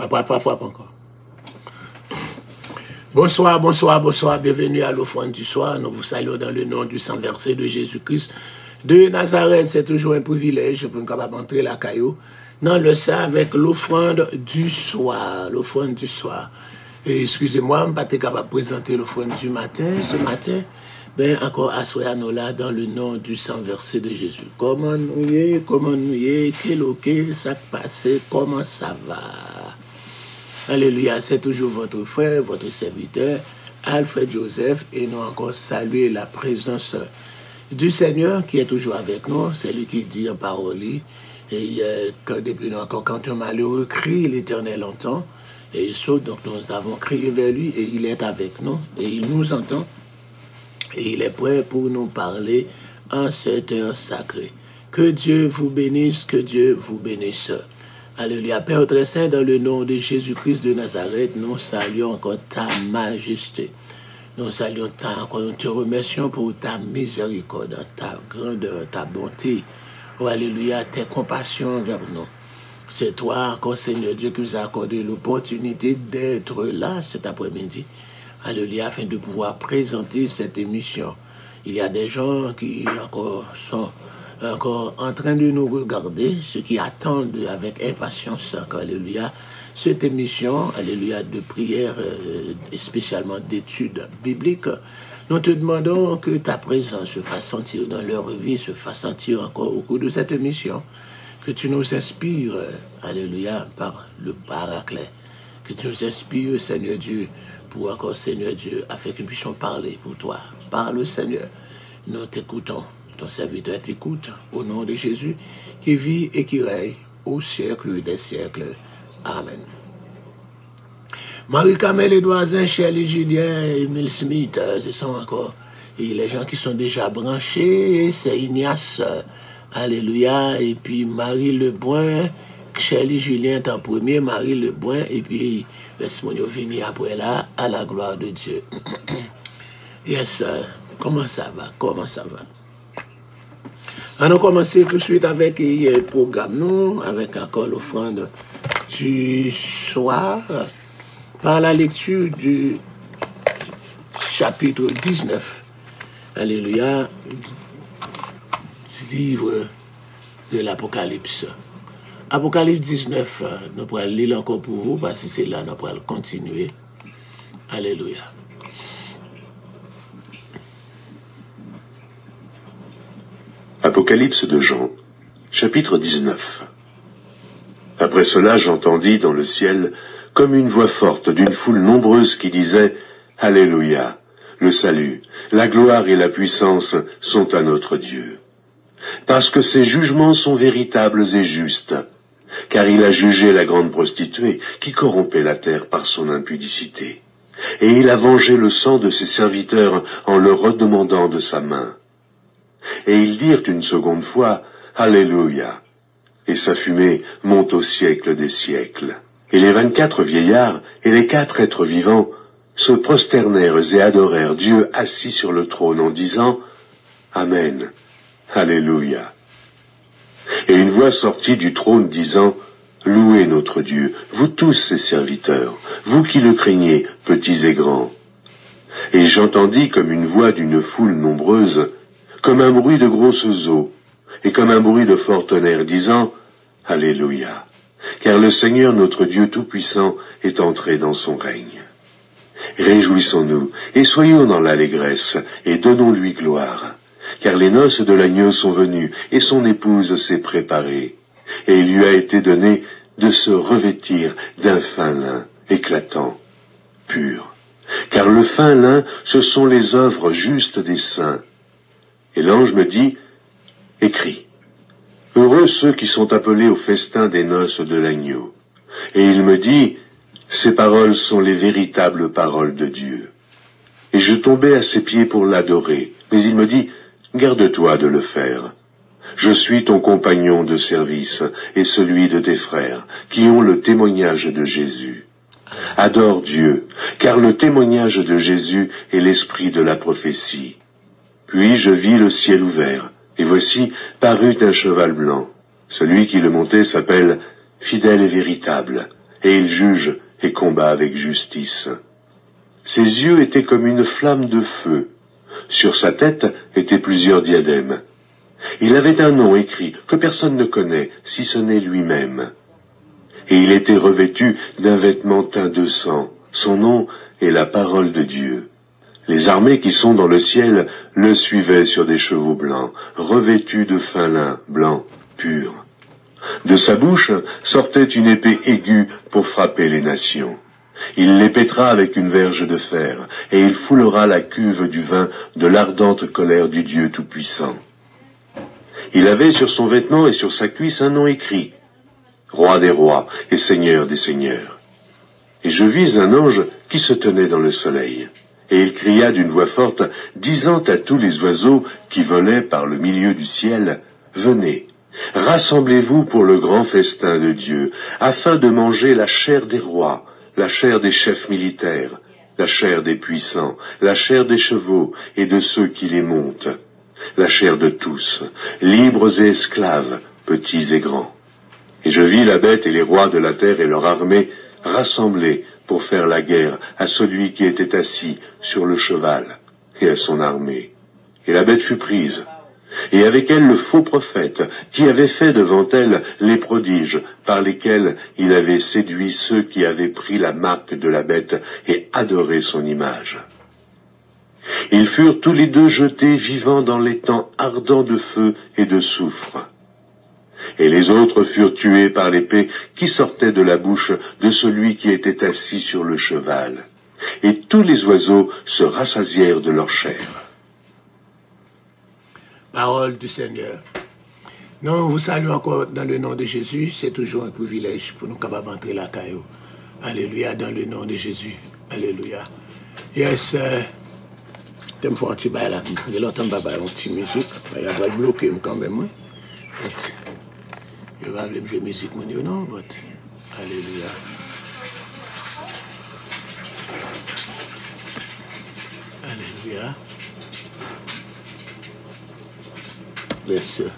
Frappe encore. Bonsoir, bonsoir, bonsoir. Bienvenue à l'offrande du soir. Nous vous saluons dans le nom du sang versé de Jésus-Christ de Nazareth. C'est toujours un privilège pour nous capables d'entrer la caillou dans le sang avec l'offrande du soir. L'offrande du soir. Et excusez-moi, je ne suis pas capable de présenter l'offrande du matin. Ce matin, ben encore assoyons-nous là dans le nom du sang versé de Jésus. Comment nous y est, quel ça passe, comment ça va? Alléluia, c'est toujours votre frère, votre serviteur, Alfred Joseph, et nous encore saluer la présence du Seigneur qui est toujours avec nous. C'est lui qui dit en parole, et depuis nous encore, quand un malheureux crie, l'Éternel entend, et il saute, donc nous avons crié vers lui, et il est avec nous, et il nous entend, et il est prêt pour nous parler en cette heure sacrée. Que Dieu vous bénisse, que Dieu vous bénisse. Alléluia. Père très saint, dans le nom de Jésus-Christ de Nazareth, nous saluons encore ta majesté. Nous saluons encore, nous te remercions pour ta miséricorde, ta grandeur, ta bonté. Oh, alléluia, tes compassions envers nous. C'est toi encore, Seigneur Dieu, qui nous a accordé l'opportunité d'être là cet après-midi. Alléluia, afin de pouvoir présenter cette émission. Il y a des gens qui encore sont en train de nous regarder, ceux qui attendent avec impatience, alléluia, cette émission, alléluia, de prière, et spécialement d'études bibliques. Nous te demandons que ta présence se fasse sentir dans leur vie, se fasse sentir encore au cours de cette émission, que tu nous inspires, alléluia, par le paraclet, que tu nous inspires, Seigneur Dieu, pour encore, Seigneur Dieu, afin que nous puissions parler pour toi. Parle, Seigneur, nous t'écoutons. Ton serviteur t'écoute au nom de Jésus qui vit et qui règne au siècle des siècles. Amen. Marie-Camille Edouardin, Shirley Julien, Emile Smith, ce sont encore et les gens qui sont déjà branchés. C'est Ignace, alléluia, et puis Marie Leboin, Shirley Julien est en premier, Marie Leboin, et puis laisse-moi venir après là, à la gloire de Dieu. Yes, comment ça va? Comment ça va? On a commencé tout de suite avec le programme, nous, avec encore l'offrande du soir, par la lecture du chapitre 19, alléluia, du livre de l'Apocalypse. Apocalypse 19, nous pourrons le lire encore pour vous, parce que c'est là nous pourrons continuer. Alléluia. Apocalypse de Jean, chapitre 19. Après cela, j'entendis dans le ciel comme une voix forte d'une foule nombreuse qui disait « Alléluia, le salut, la gloire et la puissance sont à notre Dieu. Parce que ses jugements sont véritables et justes, car il a jugé la grande prostituée qui corrompait la terre par son impudicité. Et il a vengé le sang de ses serviteurs en leur redemandant de sa main. Et ils dirent une seconde fois, Alléluia. Et sa fumée monte au siècle des siècles. Et les 24 vieillards et les 4 êtres vivants se prosternèrent et adorèrent Dieu assis sur le trône en disant, Amen, Alléluia. Et une voix sortit du trône disant, Louez notre Dieu, vous tous ses serviteurs, vous qui le craignez, petits et grands. Et j'entendis comme une voix d'une foule nombreuse, comme un bruit de grosses eaux, et comme un bruit de fort tonnerre, disant, Alléluia, car le Seigneur notre Dieu Tout-Puissant est entré dans son règne. Réjouissons-nous, et soyons dans l'allégresse, et donnons-lui gloire, car les noces de l'agneau sont venues, et son épouse s'est préparée, et il lui a été donné de se revêtir d'un fin lin, éclatant, pur, car le fin lin, ce sont les œuvres justes des saints. Et l'ange me dit, écris, heureux ceux qui sont appelés au festin des noces de l'agneau. Et il me dit, ces paroles sont les véritables paroles de Dieu. Et je tombai à ses pieds pour l'adorer. Mais il me dit, garde-toi de le faire. Je suis ton compagnon de service et celui de tes frères, qui ont le témoignage de Jésus. Adore Dieu, car le témoignage de Jésus est l'esprit de la prophétie. Puis je vis le ciel ouvert, et voici parut un cheval blanc. Celui qui le montait s'appelle Fidèle et véritable, et il juge et combat avec justice. Ses yeux étaient comme une flamme de feu. Sur sa tête étaient plusieurs diadèmes. Il avait un nom écrit que personne ne connaît, si ce n'est lui-même. Et il était revêtu d'un vêtement teint de sang. Son nom est la parole de Dieu. Les armées qui sont dans le ciel le suivaient sur des chevaux blancs, revêtus de fin lin blanc, pur. De sa bouche sortait une épée aiguë pour frapper les nations. Il les pètera avec une verge de fer, et il foulera la cuve du vin de l'ardente colère du Dieu Tout-Puissant. Il avait sur son vêtement et sur sa cuisse un nom écrit, Roi des rois et Seigneur des seigneurs. Et je vis un ange qui se tenait dans le soleil. Et il cria d'une voix forte, disant à tous les oiseaux qui volaient par le milieu du ciel, « Venez, rassemblez-vous pour le grand festin de Dieu, afin de manger la chair des rois, la chair des chefs militaires, la chair des puissants, la chair des chevaux et de ceux qui les montent, la chair de tous, libres et esclaves, petits et grands. » Et je vis la bête et les rois de la terre et leur armée rassemblés pour faire la guerre à celui qui était assis sur le cheval et à son armée. Et la bête fut prise, et avec elle le faux prophète qui avait fait devant elle les prodiges par lesquels il avait séduit ceux qui avaient pris la marque de la bête et adoré son image. Ils furent tous les deux jetés vivants dans l'étang ardent de feu et de soufre. Et les autres furent tués par l'épée qui sortait de la bouche de celui qui était assis sur le cheval. Et tous les oiseaux se rassasièrent de leur chair. Parole du Seigneur. Nous vous saluons encore dans le nom de Jésus. C'est toujours un privilège pour nous capables d'entrer la caillou. Alléluia, dans le nom de Jésus. Alléluia. Yes, tu me fais un petit bail là. Il entend un petit musique. Il va le bloquer quand même. Je vais aller jouer musique, non, but alléluia. Alléluia. Yes, sir.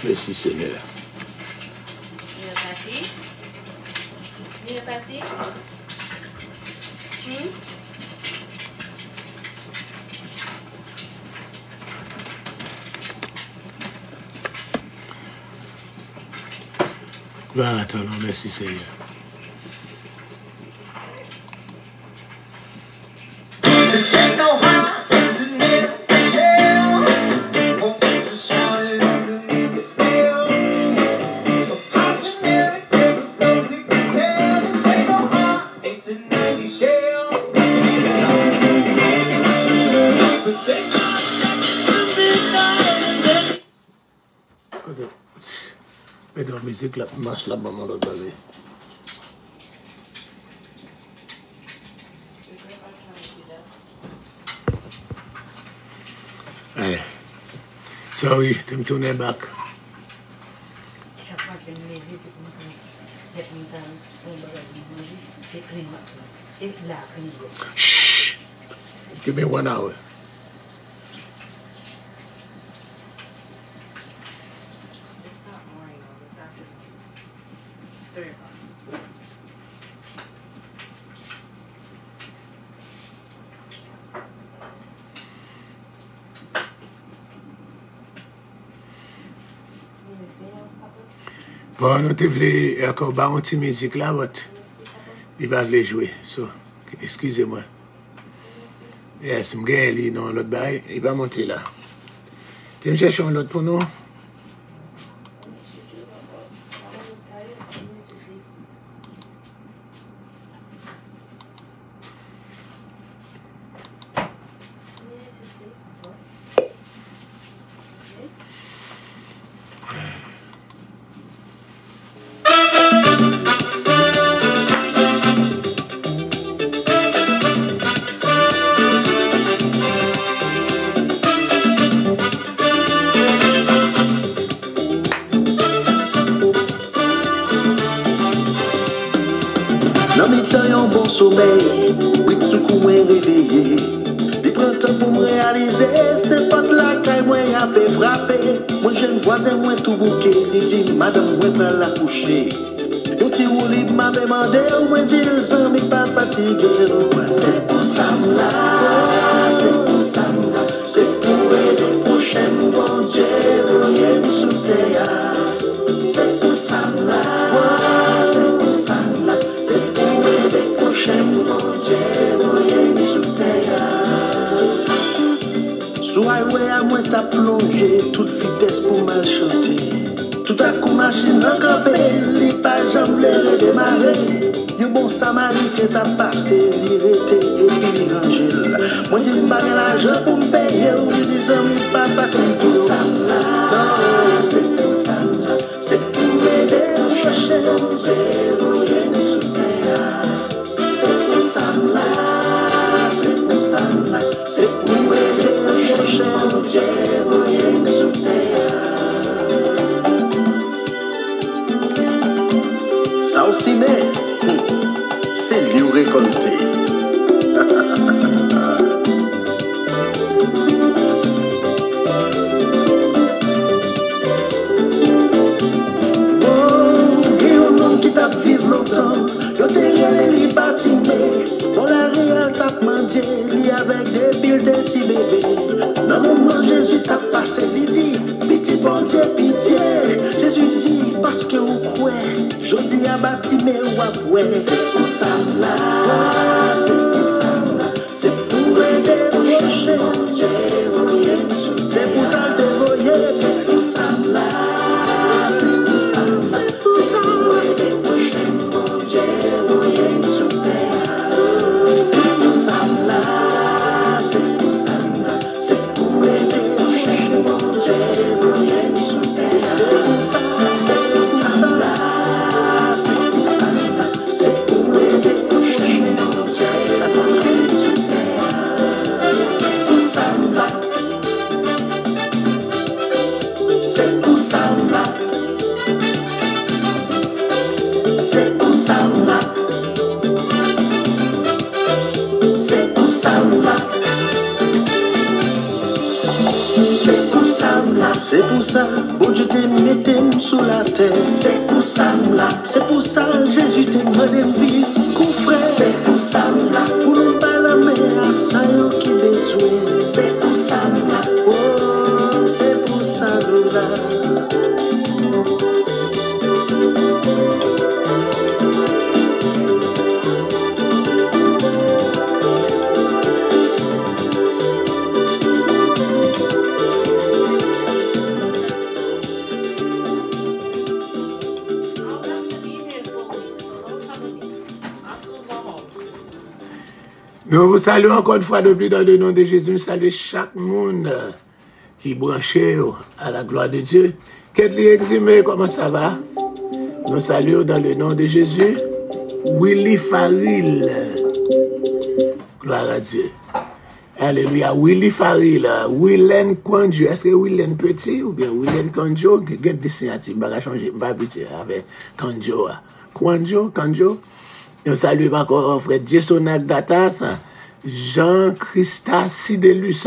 Merci, Seigneur. Il est passé. Gloire à ton nom, merci Seigneur. Mets dans la musique, la marche là-bas, mon autre bavé. Allez. Sorry, tu me tournes back. Shh. Give me 1 hour. Bon, nous devons encore battre une petite musique là, mais il va les jouer. So, excusez-moi. Yes, je vais dans l'autre bail, il va monter là. Tu me cherches un autre pour nous? sommeil, oui, ce coup est réveillé. Les printemps pour me réaliser, c'est pas de la frappé, moi jeune voisin, moi tout bouquet. Il dit, madame, moi pas la coucher. Yo ti rouli m'a demandé, moi dit, ça m'est pas fatigué. C'est pour ça là, c'est pour ça là, c'est pour aider prochain bon Dieu, voyez nous sous terre. C'est pour ça là, c'est pour ça là, c'est pour aider prochain bon Dieu, voyez nous sous terre. Sous highway à moi t'as plongé, toute vitesse pour mal chanter. Tout à coup machine en campé, li pas jambe les redémarrer. Yo bon samaritaine t'a passé, li rete et puis li rangel. Moi dis pas l'argent pour me payer, ou je dis ça mi pas facile pour ça. Non, c'est pour ça, c'est pour aider à chercher l'objet, sous terre. C'est pour ça là, c'est pour ça là, c'est pour aider à chercher l'objet, sous terre. Ça aussi, mais c'est lui récolté. Qui t'a vivre longtemps, yo te regardé li bâtimé, pour la réelle t'a mangé, li avec des piles de si bébé. Dans le moment Jésus t'a passé, li dit, petit bon Dieu, pitié. Jésus dit, parce que vous croyez, je dis à bâtimé ou à pouet. C'est pour ça là, c'est pour ça là, c'est pour aider pour chercher mon Dieu, c'est pour ça que vous voyez, c'est pour ça là. C'est pour ça, bon Dieu t'es mis sous la terre. C'est pour ça là, c'est pour ça Jésus t'es demandé de vivre qu'on frère. C'est pour ça là, pour nous pas la main à ça yo qui besoin. C'est pour ça là, oh c'est pour ça là. Nous vous saluons encore une fois depuis dans le nom de Jésus. Nous saluons chaque monde qui est branché à la gloire de Dieu. Qu'est-ce eximé, comment ça va? Nous saluons dans le nom de Jésus. Willy Faril. Gloire à Dieu. Alléluia. Willy Faril. Willen Kwanjo. Est-ce que Willen Petit ou bien Willen Kwanjo? Quel dessin a-t-il? Je vais changer. Je vais habituer avec Kwanjo. Kwanjo. Nous saluons encore frère Jason Agdatas, Jean-Christa Sidelus.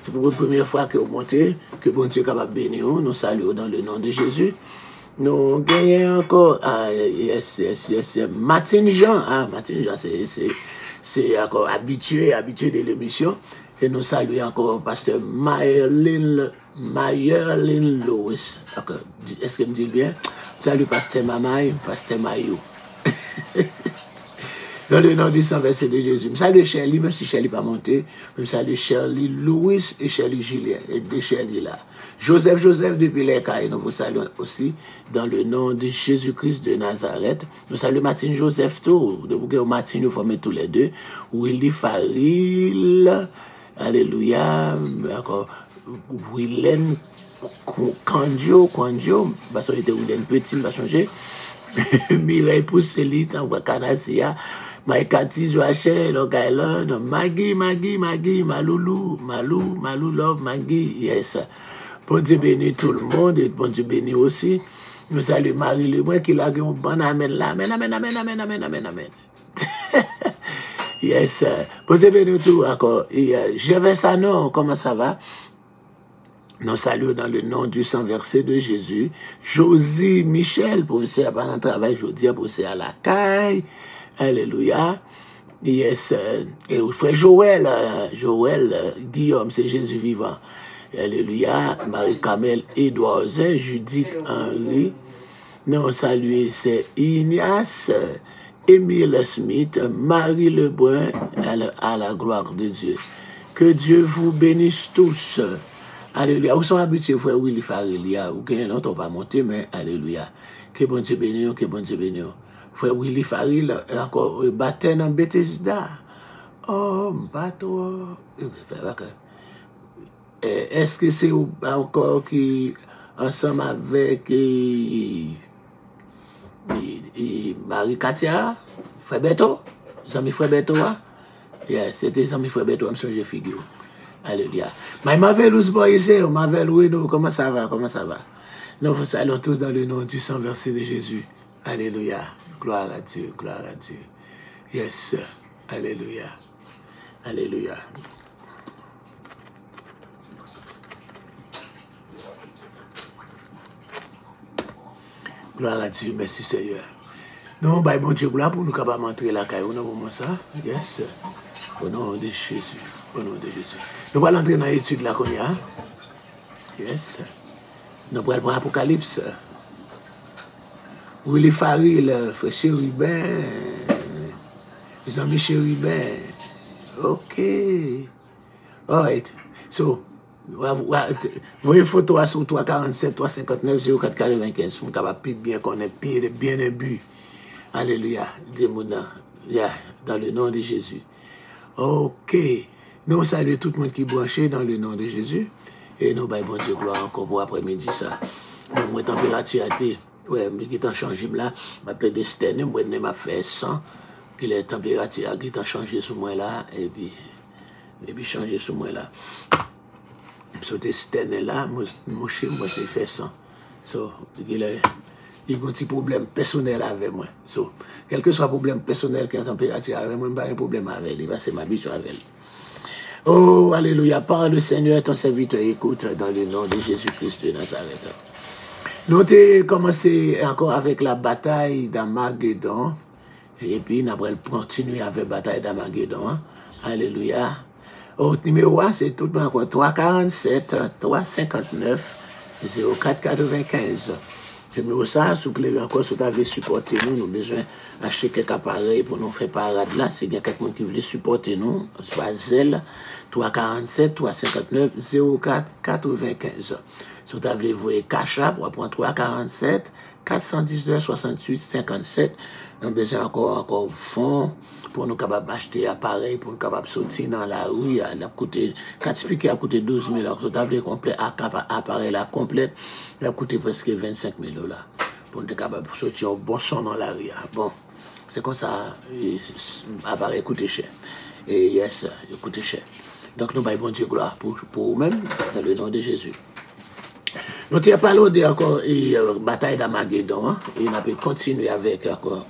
C'est pour la première fois que vous montez, que bon Dieu est capable de bénir. Nous saluons dans le nom de Jésus. Nous gagnons encore, Martin Jean. Martin Jean, c'est encore habitué de l'émission. Et nous saluons encore pasteur Mayerlin Lewis. Est-ce que me dit bien? Salut pasteur Mamaï, pasteur Mayou. Dans le nom du sang versé de Jésus. Je salue Shirley, même si Shirley n'est pas montée. Je salue Shirley Louis et Shirley Julien. Et deux Shirley là. Joseph depuis les cailles. Nous vous saluons aussi dans le nom de Jésus-Christ de Nazareth. Nous saluons Martin Joseph tout. De Martin, nous formons tous les deux. Willy Faril. Alléluia. Encore. Willen Kwanjo. Parce qu'il était Willen Petit, il va changer. Mireille Pousselis, Canassia. Maïkati, Joachel, Long Island, Maggie, Malou, Love, Maggie, yes. Bon Dieu bénit tout le monde et bon Dieu bénit aussi. Nous saluons Marie Lebrun qui l'a dit un bon amen là. Amen. Yes. Bon Dieu bénit tout encore. Et je vais ça non, comment ça va? Nous saluons dans le nom du sang versé de Jésus. Josie Michel, professeur pendant le travail, je dis, professeur à la caille. Alléluia. Yes. Et frère Joël, Guillaume, c'est Jésus vivant. Alléluia. Marie-Camille Edouard, Judith Henry. Nous saluons, c'est Ignace, Émile Smith, Marie Lebrun, à la gloire de Dieu. Que Dieu vous bénisse tous. Alléluia. Vous sont habitués, frère Willy Farelia. Ou que non, on pas monter, mais alléluia. Que bon Dieu bénisse, que bon Dieu bénisse. Frère Willy Faril, encore, baptême en Bethesda. Oh, bateau. Est-ce que c'est encore qui, ensemble avec Marie Katia, frère Beto, Zami frère Beto, yes, c'était Zami frère Beto, je me figure. Alléluia. Mais Marvelous Boys, Marvelous, comment ça va? Nous vous saluons tous dans le nom du sang versé de Jésus. Alléluia. Gloire à Dieu, gloire à Dieu. Yes, alléluia. Alléluia. Gloire à Dieu, merci Seigneur. Nous, bah, bon Dieu, gloire pour nous capables d'entrer la caille. Au nom de ça, yes. Au nom de Jésus. Au nom de Jésus. Nous allons entrer dans l'étude là qu'on y a. Yes. Nous allons prendre l'Apocalypse. Willy Faril, frère Chérubin. Les amis Chérubin. Ok. Alright. So, voyez photo sur 347, 359, 04, 95. Pour capable bien connaître, bien imbu. Alléluia. Dis-moi, dans le nom de Jésus. Ok. Nous saluons tout le monde qui est branché dans le nom de Jésus. Et nous, bon Dieu, gloire encore pour après-midi ça. Moi, température a été. Ouais, mais qui t'a changé là, m'a appelé Destiny, moi je m'a fait 100, que la température qui t'a changé sur moi là, et puis changé sur moi là. So Destiny là, mon chez moi c'est fait 100. So, il y a un petit problème personnel avec moi. So, quel que soit le problème personnel qui a température avec moi, je n'ai pas un problème avec lui, c'est ma vie avec lui. Oh, alléluia, parle le Seigneur, ton serviteur écoute dans le nom de Jésus-Christ de Nazareth. Nous avons commencé encore avec la bataille d'Armageddon. Et puis, nous allons continuer avec la bataille d'Armageddon. Alléluia. Au numéro 1, c'est tout le monde encore 347, 359, 04, 95. Numéro ça, si vous voulez encore, si vous avez supporté nous, nous avons besoin d'acheter quelques appareils pour nous faire parade là. Si il y a quelqu'un qui veut supporter nous, soit Zelle, 347, 359, 04, 95. Si vous avez voulu cash up, on prend 347, 419, 68, 57. On a besoin encore fonds pour nous capables d'acheter appareil, pour nous capables de sortir dans la rue. Il a coûté, 4 piquets a coûté 12 000 $. Si vous avez complet, appareil là complet, il a coûté presque 25 000 $. Pour nous capables de sortir un bon son dans la rue. Bon, c'est comme ça, l'appareil coûte cher. Et yes, il coûte cher. Donc nous avons bon Dieu gloire pour vous-même, dans le nom de Jésus. Nous avons parlé encore de la bataille d'Armageddon. Hein? Et on a pu continuer avec encore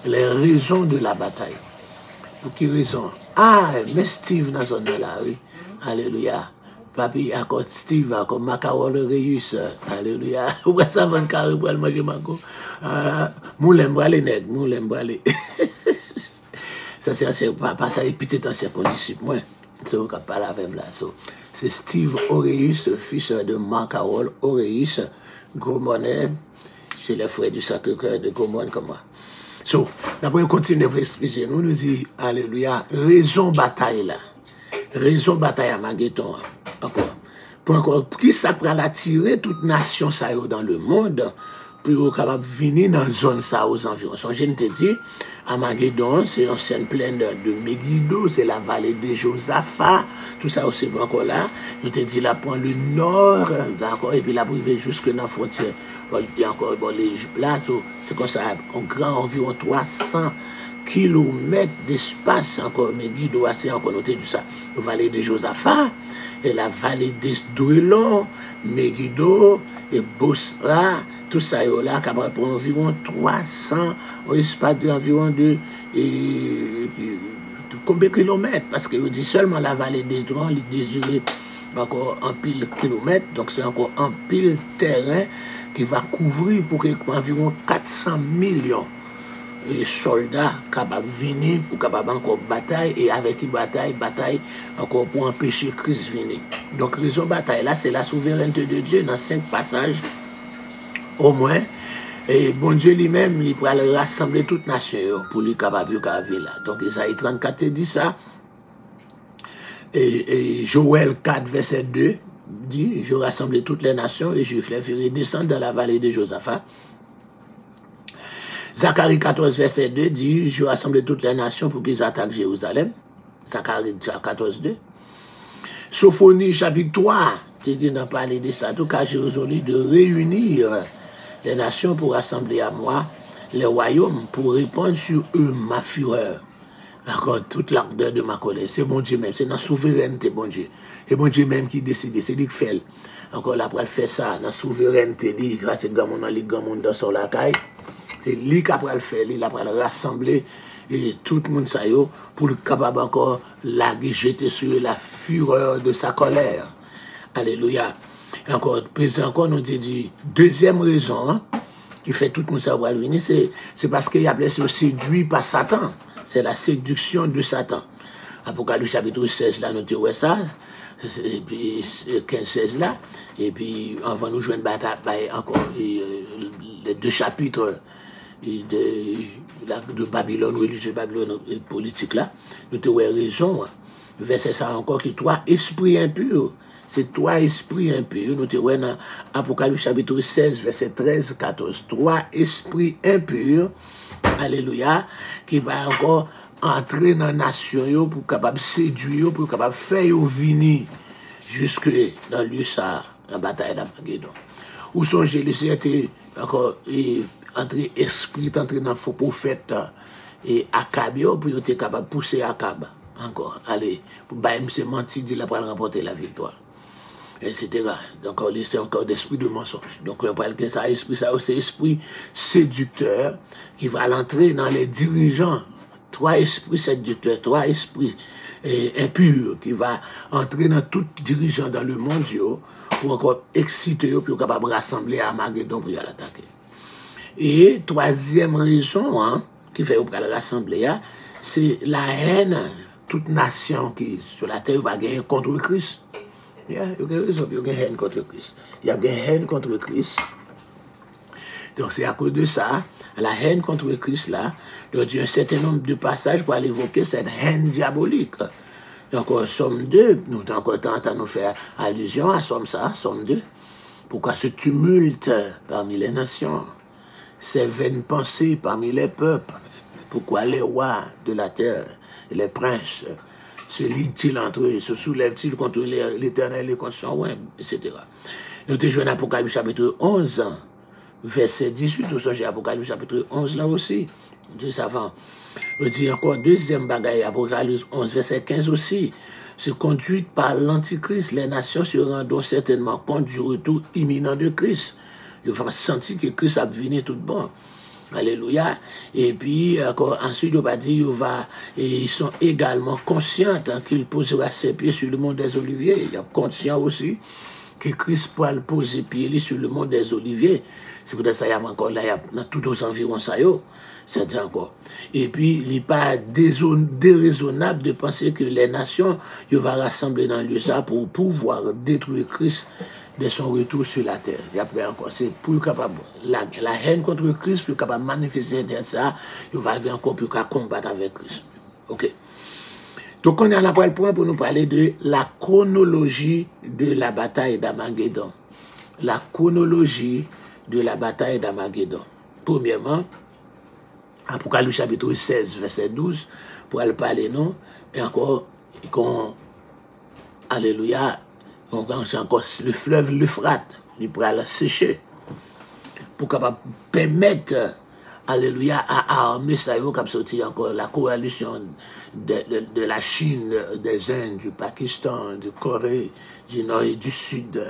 les raisons de la bataille. Pour quelles raisons? Ah, mais Steve dans la zone de la rue. Alléluia. Papi, encore Steve, encore Macaron le Réus. Alléluia. Où est-ce que ça va carré pour aller manger Maco? Moulin bralé, nègre. Moulin bralé. Ça, c'est pas ça, petit ancien condisciple. Moi, c'est ce qu'on parle avec là. C'est Steve Aureus, fils de Marc Harold Aureus, gros monnaie, c'est le frère du Sacré-Cœur de Gaumont comme moi. So, d'abord, on continue à expliquer. Nous dit, alléluia, raison bataille là. Raison bataille à Armageddon. Encore. Qui ça prend attirer toute nation ça dans le monde pour capable venir dans la zone ça aux environs. Je te dis, Armageddon, c'est une scène pleine de Megiddo, c'est la vallée de Josaphat, tout ça aussi encore là. Je te dis, là, prend le nord, d'accord, et puis là, privé jusque dans la frontière. Il y a encore l'Égypte là, c'est comme ça, en grand environ 300 kilomètres d'espace, encore Megiddo, c'est encore noté tout ça. La vallée de Josaphat, et la vallée d'Esdrelon, Megiddo, et Bosra, tout ça là, pour environ 300, un espace d'environ de combien de kilomètres? Parce que je dis seulement la vallée d'Esdrelon, il désirait encore un pile kilomètre, donc c'est encore un pile terrain qui va couvrir pour que environ 400 millions de soldats capables de venir pour capables encore bataille et avec une bataille encore pour empêcher Christ de venir. Donc raison bataille là c'est la souveraineté de Dieu dans 5 passages au moins. Et bon Dieu lui-même, il pourra rassembler toute nation pour lui capable de vivre là. Donc Isaïe 34 dit ça. Et Joël 4, verset 2 dit, je rassemblerai toutes les nations et je les ferai descendre dans la vallée de Josaphat. Zacharie 14, verset 2 dit, je rassemblerai toutes les nations pour qu'ils attaquent Jérusalem. Zacharie 14, 2. Sophonie chapitre 3, c'est dit d'en parler de ça, tout cas j'ai résolu de réunir les nations pour rassembler à moi les royaumes pour répandre sur eux ma fureur. D'accord, toute l'ardeur de ma colère. C'est bon Dieu même, c'est dans la souveraineté, bon Dieu. C'est bon Dieu même qui décide, c'est lui qui fait. Encore là, après, elle fait ça, dans la souveraineté, il grâce à grand monde dans son lacaille. C'est lui qui après le fait, lui après le rassembler et tout le monde ça pour le capable encore la jeter sur la fureur de sa colère. Alléluia. Encore, président encore nous dit deuxième raison hein, qui fait tout le monde ça va venir, c'est parce qu'il a été séduit par Satan. C'est la séduction de Satan. Apocalypse chapitre 16 là, nous disons ça. Et puis 15-16 là. Et puis avant nous joindre encore les 2 chapitres de Babylone, religieux Babylone et politique là. Nous avons raison. Verset ça encore qui 3 esprits impurs. C'est 3 esprits impurs. Nous avons dans Apocalypse chapitre 16, verset 13-14. 3 esprits impurs. Alléluia, qui va encore entrer dans la nation pour capable séduire, pour capable faire venir jusque dans le ça, la bataille d'Armageddon. Où songez le c'était encore entrer esprit, entrer dans le faux prophète et Akab, pour être capable de pousser Akab encore. Allez, pour se mentir, il va remporter la victoire. Etc. Donc, c'est encore d'esprit de mensonge. Donc, on parle que ça, esprit, ça, c'est esprit séducteur qui va l'entrer dans les dirigeants. 3 esprits séducteurs, 3 esprits impurs qui va entrer dans tout dirigeant dans le monde pour encore exciter, pour être capable de rassembler à Armageddon pour y l'attaquer. Et 3e raison hein, qui fait pour le rassembler, c'est la haine. Toute nation qui sur la terre va gagner contre Christ. Il y a une haine contre Christ. Il y a une haine contre Christ. Donc c'est à cause de ça, la haine contre Christ là, donc il y a un certain nombre de passages pour aller évoquer cette haine diabolique. Donc Somme 2, nous avons encore tenter à nous faire allusion à Somme 2. Pourquoi ce tumulte parmi les nations, ces vaines pensées parmi les peuples, pourquoi les rois de la terre et les princes se lient-ils entre eux, se soulèvent-ils contre l'Éternel et contre son roi, etc. Nous avons joué en Apocalypse chapitre 11, verset 18, nous sommes Apocalypse chapitre 11 là aussi, juste avant. On dit encore deuxième bagaille, Apocalypse 11, verset 15 aussi, se conduite par l'Antichrist, les nations se rendront certainement compte du retour imminent de Christ. Ils vont sentir que Christ a venu tout bon. Alléluia. Et puis, encore, ensuite, on va dire, ils sont également conscients hein, qu'il posera ses pieds sur le mont des Oliviers. Ils sont conscients aussi que Christ pourra poser pieds sur le mont des Oliviers. C'est pour ça qu'il y a encore là, il y a dans tous aux environs, ça y est. C'est encore. Et puis, il n'est pas déraisonnable de penser que les nations, ils vont rassembler dans le lieu ça pour pouvoir détruire Christ de son retour sur la terre. Et après encore, c'est pour capable la haine contre Christ, pour capable manifester de ça, il va avoir encore pour combattre avec Christ. Ok. Donc on est à la point pour nous parler de la chronologie de la bataille d'Armageddon. La chronologie de la bataille d'Armageddon. Premièrement, Apocalypse chapitre 16, verset 12, pour aller parler non, et encore, alléluia, donc encore le fleuve l'Euphrate, il pourra la sécher pour capable permettre, alléluia, à armer ça, comme sorti encore la coalition de la Chine, des Indes, du Pakistan, du Corée, du Nord et du Sud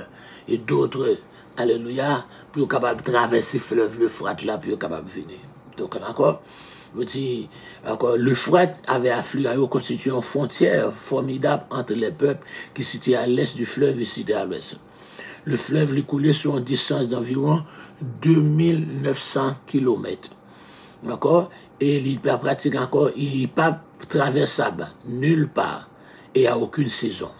et d'autres, alléluia, pour capable traverser le fleuve l'Euphrate là, pour capable venir. Donc encore, l'Euphrate avait affluent constituant une frontière formidable entre les peuples qui s'étaient à l'est du fleuve et s'étaient à l'ouest. Le fleuve lui coulait sur une distance d'environ 2900 km. D'accord? Et il n'est pratique encore, il n'est pas traversable nulle part et à aucune saison.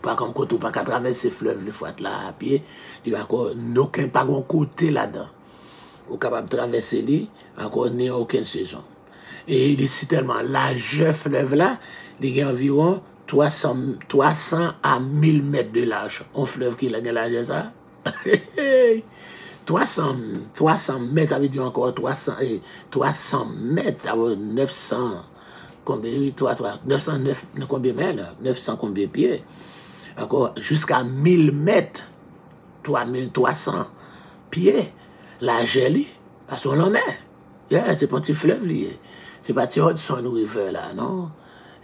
Pas comme quand on ne peut pas traverser le fleuve, le fleuve là à pied, il n'y a encore aucun pas de côté là-dedans. On est capable de traverser lui, encore n'y a aucune saison. Et il est tellement large fleuve là, il y a environ 300 à 1000 mètres de large. Un fleuve qui a de large ça. 300 mètres, ça veut dire encore 300 mètres, ça veut dire 900, combien, 909, combien mètres, 900 combien pieds, encore jusqu'à 1000 mètres, 3300 pieds, la gelée, parce qu'on l'en met. Yeah, c'est pas un petit fleuve lié. C'est pas un petit Hudson River là, non?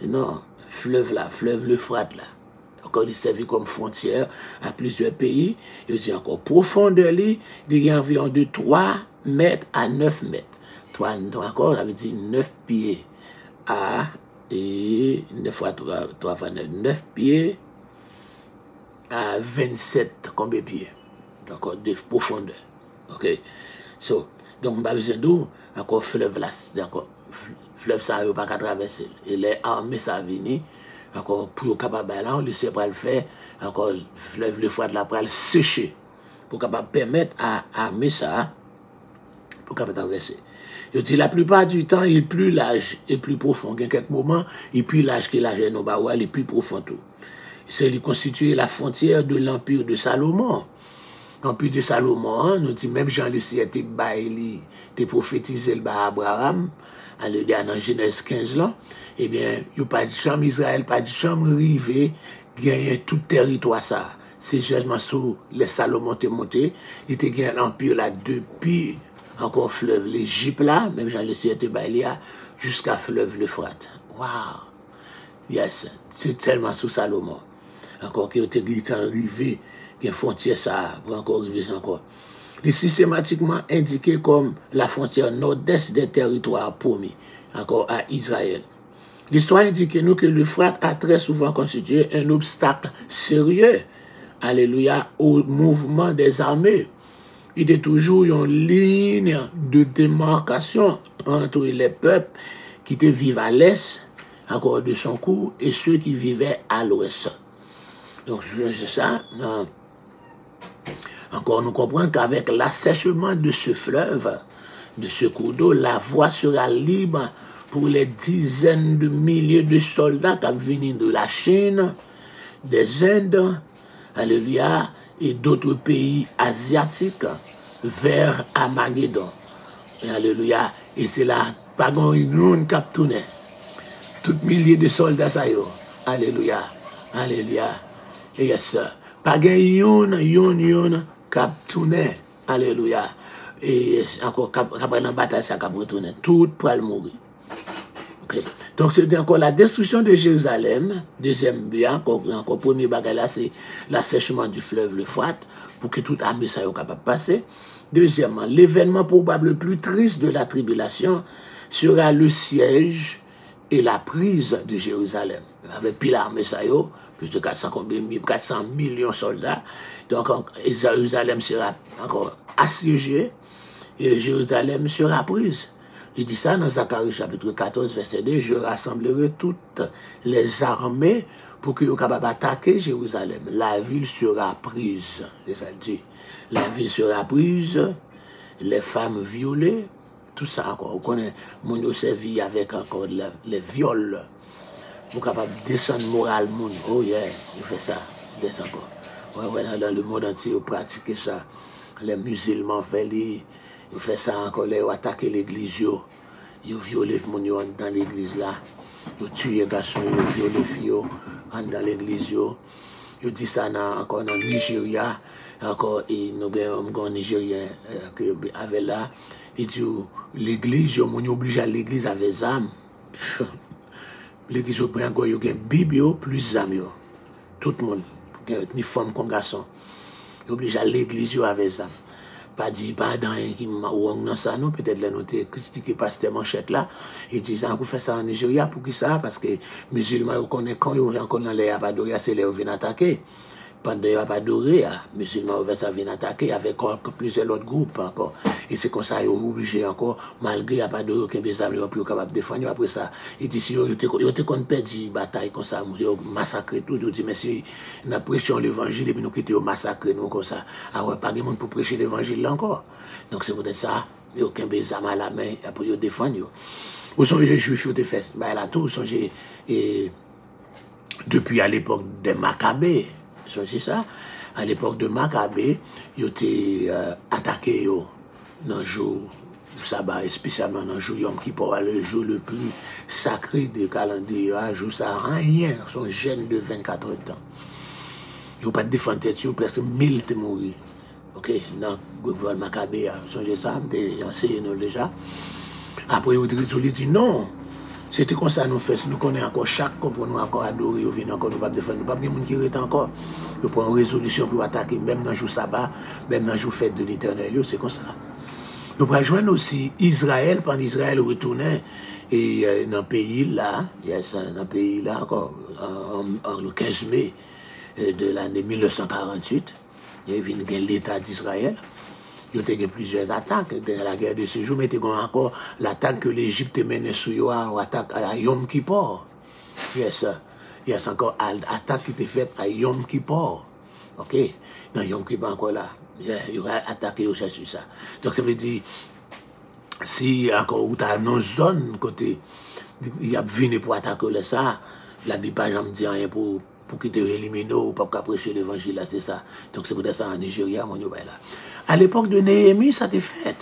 Non, fleuve là, fleuve l'Euphrate là. Encore il servi comme frontière à plusieurs pays. Il dit encore profondeur, il y a environ de 3 mètres à 9 mètres. 3 encore, ça veut dire 9 pieds à et 9 fois 3 fois 9 pieds à 27 combien de pieds. Donc de profondeur. OK. So, donc on va besoin d'où encore fleuve là, d'accord. Fleuve ça n'a pas qu'à traverser. Et les armées ça venir encore pour capable là on laisse pas le faire encore fleuve le foie de la pral sécher pour capable permettre à armer ça pour capable traverser. Je dis la plupart du temps il est plus large et plus profond. En quelques moments il est plus large que la Genobawa, il est plus profond tout. C'est lui constituer la frontière de l'empire de Salomon. L'empire de Salomon, nous dit même Jean le Ciel baili te prophétisé le ba Abraham, dans Genèse 15 là. Eh bien, il n'y a pas de chambre Israël, pas de chambre rivé, gagner tout territoire ça. C'est justement sur les Salomon te monté, il était gagné l'empire là depuis encore fleuve l'Égypte là, même Jean le Ciel te baïlia, jusqu'à fleuve l'Euphrate. Wow! Yes, c'est tellement sous Salomon. Encore qu'il était arrivé, qu'il y a une frontière ça, pour encore arriver encore. Il est systématiquement indiqué comme la frontière nord-est des territoires promis, encore à Israël. L'histoire indique nous que l'Euphrate a très souvent constitué un obstacle sérieux, alléluia, au mouvement des armées. Il est toujours une ligne de démarcation entre les peuples qui vivent à l'est, encore de son cours, et ceux qui vivaient à l'ouest. Donc, c'est ça. Non. Encore, nous comprenons qu'avec l'assèchement de ce fleuve, de ce cours d'eau, la voie sera libre pour les dizaines de milliers de soldats qui viennent de la Chine, des Indes, alléluia, et d'autres pays asiatiques vers Armageddon. Alléluia. Et c'est là, pas une cap tourné. Tout milliers de soldats, ça y est. Alléluia. Alléluia. Yes. Pas yon cap tourné. Alléluia. Et encore, après la bataille, ça cap retourné. Tout pour le mourir. Okay. Donc, c'est encore la destruction de Jérusalem. Deuxième bien, encore premier bagage là, c'est l'assèchement du fleuve l'Euphrate pour que toute armée soit capable de passer. Deuxièmement, l'événement probable le plus triste de la tribulation sera le siège et la prise de Jérusalem. Avec pile l'armée, plus de 400 millions de soldats. Donc, Jérusalem sera encore assiégée et Jérusalem sera prise. Il dit ça dans Zacharie chapitre 14, verset 2, je rassemblerai toutes les armées pour qu'ils soient capables d'attaquer Jérusalem. La ville sera prise. C'est ça le dit. La ville sera prise, les femmes violées, tout ça encore. On connaît, mon servi avec encore les viols. Pour capable de descendre moral monde. Oh yeah, il fait ça, descend encore. Ouais, dans le monde entier, on pratique ça. Les musulmans fait ça encore, ils attaquent l'église, ils violent les gens dans l'église là, ils tuent les garçons, ils violent les filles dans l'église. Ils disent ça encore dans le Nigeria, encore, et nous avons un Nigérien qui avait là, il dit l'église, ils sont obligés à l'église avec des âmes. L'église prend encore une Bible plus d'âmes. Tout le monde, ni femme comme garçon, ils sont obligés à l'église avec des âmes. Pas dit, pas dans qui m'a ça, non, peut-être là, nous avons critiqué Pasteur Manchette là, et disant, vous faites ça en Nigeria, pour qui ça? Parce que les musulmans, connaissent quand ils ont encore dans les Abadoria, c'est là où ils viennent attaquer. Pendant qu'ils n'ont adoré, les musulmans viennent attaquer avec plusieurs autres groupes encore. Et c'est comme ça qu'ils sont obligés encore, malgré Abadoria, qu'ils sont plus capables de défendre. Après ça, ils disent, si ils ont perdu une bataille comme ça, ils ont massacré tout. Ils disent, mais si nous prêchons l'évangile et puis nous quittons massacrer nous comme ça, alors pas de monde pour prêcher l'évangile là encore. Donc c'est pour ça, il n'y a aucun bésame à la main pour les défendre. Où sont les juifs qui ont fait là tout, depuis à l'époque des Maccabées. C'est ça. À l'époque de Maccabée, ils ont été attaqués dans le jour du sabbat, et spécialement dans le jour Yom Kippur, le jour le plus sacré du calendrier. Un jour, ça rien, son jeune de 24 ans. Ils n'ont pas de défense, ils ont presque 1000 qui sont morts. Ok, dans le gouvernement Maccabée, songez ça, j'ai enseigné nous déjà. Après, ils ont dit non. C'était comme ça nous faisons, nous connaissons encore chaque camp pour nous encore adorer, nous venons encore, nous ne pouvons pas défendre, nous ne pouvons pas de gens qui restent encore. Nous prenons une résolution pour attaquer, même dans le jour sabbat, même dans le jour fête de l'Éternel, c'est comme ça. Nous pouvons rejoindre aussi Israël, pendant Israël retournait et dans le pays là, dans le pays là encore, le 15 mai de l'année 1948, il y a eu l'État d'Israël. Il y a eu plusieurs attaques dans la guerre de ce jour, mais il y a encore l'attaque que l'Égypte menait sur l'attaque à Yom Kippur. Yes, encore l'attaque qui était faite à Yom Kippur. Ok? Dans Yom Kippur encore là. Il y aura attaqué au chercher ça. Donc ça veut dire, si encore où tu as une zone côté, il y a venu pour attaquer ça, la Bible n'a pas dit rien pour qu'il te élimine ou pas prêcher l'évangile là, c'est ça. Donc c'est pour ça en Nigeria, mon là. À l'époque de Néhémie, ça t'est fait.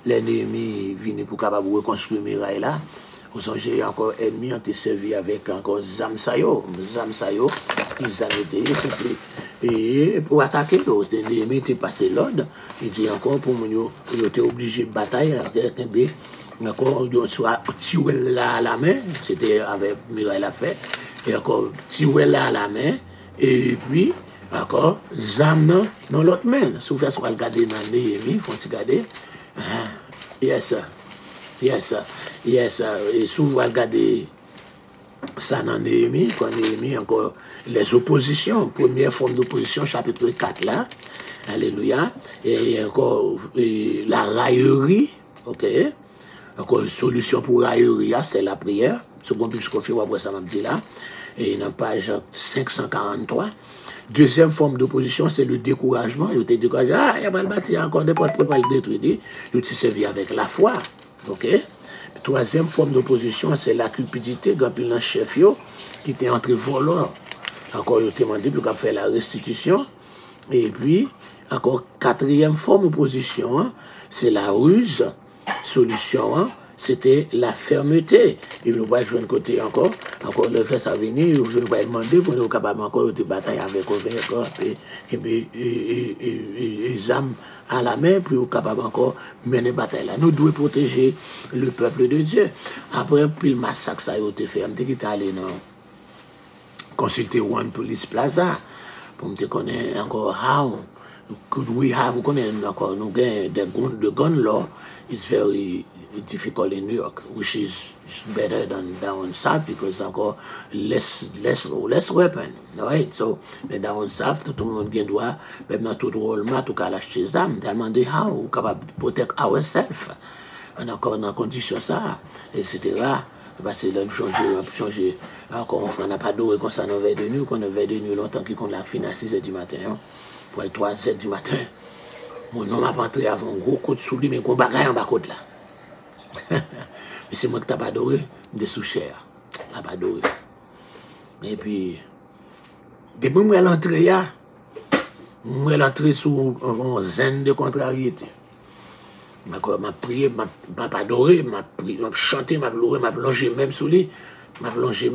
Les Néhémie venaient pour capable reconstruire Mirail là. Vous avez encore ennemis ont été servis avec encore Zamsayo. Zamsayo, ils avaient été et pour attaquer, Néhémie était passé l'ordre. Il dit encore pour nous, ils étaient obligés de batailler avec un encore, soit Tiwel là à la main, c'était avec Mirail la fait, et encore Tiwel là à la main, et puis encore, Zam dans l'autre main. Si vous faites regarder dans Néhémie, il faut regarder. Yes, et si vous regardez ça dans Néhémie, quand Néhémie, encore les oppositions, première forme d'opposition, chapitre 4 là, alléluia, et encore la raillerie, ok, encore une solution pour raillerie, c'est la prière, c'est qu'on puisse confirmer après ça, m'a dit là, et dans page 543. Deuxième forme d'opposition, c'est le découragement. Il était découragé. Ah, il n'y a pas le bâti encore, des portes pour pas le détruire. Il s'est servi avec la foi. Ok? Troisième forme d'opposition, c'est la cupidité. Quand il y a un chef qui était entre voleurs. Encore, il a demandé pour faire la restitution. Et puis, encore, quatrième forme d'opposition, c'est la ruse. Solution, c'était la fermeté. Il ne va pas jouer de côté encore le fait à venir, je vais demander pour nous capables encore de batailler avec les âmes à la main, pour nous capables encore mener bataille là. Nous devons protéger le peuple de Dieu. Après, puis le massacre, ça a été fait. Je suis allé consulter One Police Plaza pour me connaître encore how could we have, vous connaissez encore, nous gagnons the gun law is very difficult in New York, which is better than down south because encore less weapon, right? So, mais down south, tout le monde a droit, même dans tout Walmart, tout cas l'acheter des armes, tellement de how, ou capable de protect ourselves, on encore dans condition ça, etc. Parce que là, nous changer, encore on n'a pas d'eau comme ça, on veille de nuit, qu'on a veille de nuit longtemps, qu'on l'a fini à 6h du matin, pour être 3h du matin. Mon nom m'a entré avant un gros coup de sous lui, mais qu'on bagaille en bas côte là. Mais c'est moi qui t'ai pas adoré, des sous-chers. Je pas adoré. Et puis, depuis que je suis entré, je suis entré sous un zen de contrariété. Je prié, je pas adoré, je chanté, je pleuré, je plongé même sous lui. Je plongé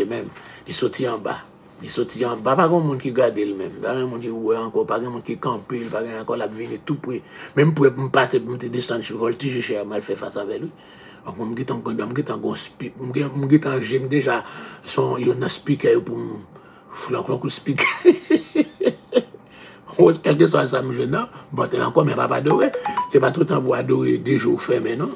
même. Il sortit en bas. Il sortit en bas, pas de monde qui garde lui-même. Pas de monde qui voit encore, pas de monde qui campe, pas de encore la venir tout près. Même pour me partir, pour me descendre sur voltige, j'ai mal fait face avec lui. Donc, j'ai déjà son speaker pour me speaker. Quel que soit ça, je dis non, bon, t'es encore, mais pas adorer. C'est pas tout le temps pour adorer des jours fermés, non?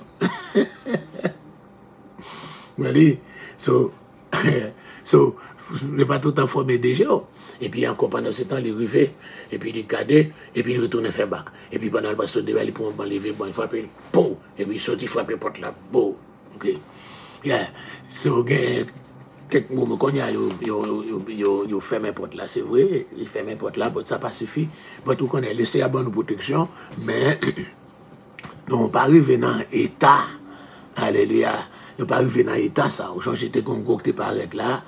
Mais so, je pas tout le temps formé des jours. Et puis encore pendant ce temps, il arrivait, et puis il cadait, et puis il retournait faire bac. Et puis pendant le pasteur de il prend lever, bon, il frappe, bon, et puis il sortit, il frappe porte là, bon, ok. Yeah, so, quelques moments qu'on y a, il ferme les portes là, c'est vrai, il ferme les portes là, mais ça pas suffit. Mais tout qu'on a laissé à bonne protection, mais nous pas arrivé dans l'état, alléluia. Nous pas arrivé dans l'état ça, au changer de Congo que tu parais là,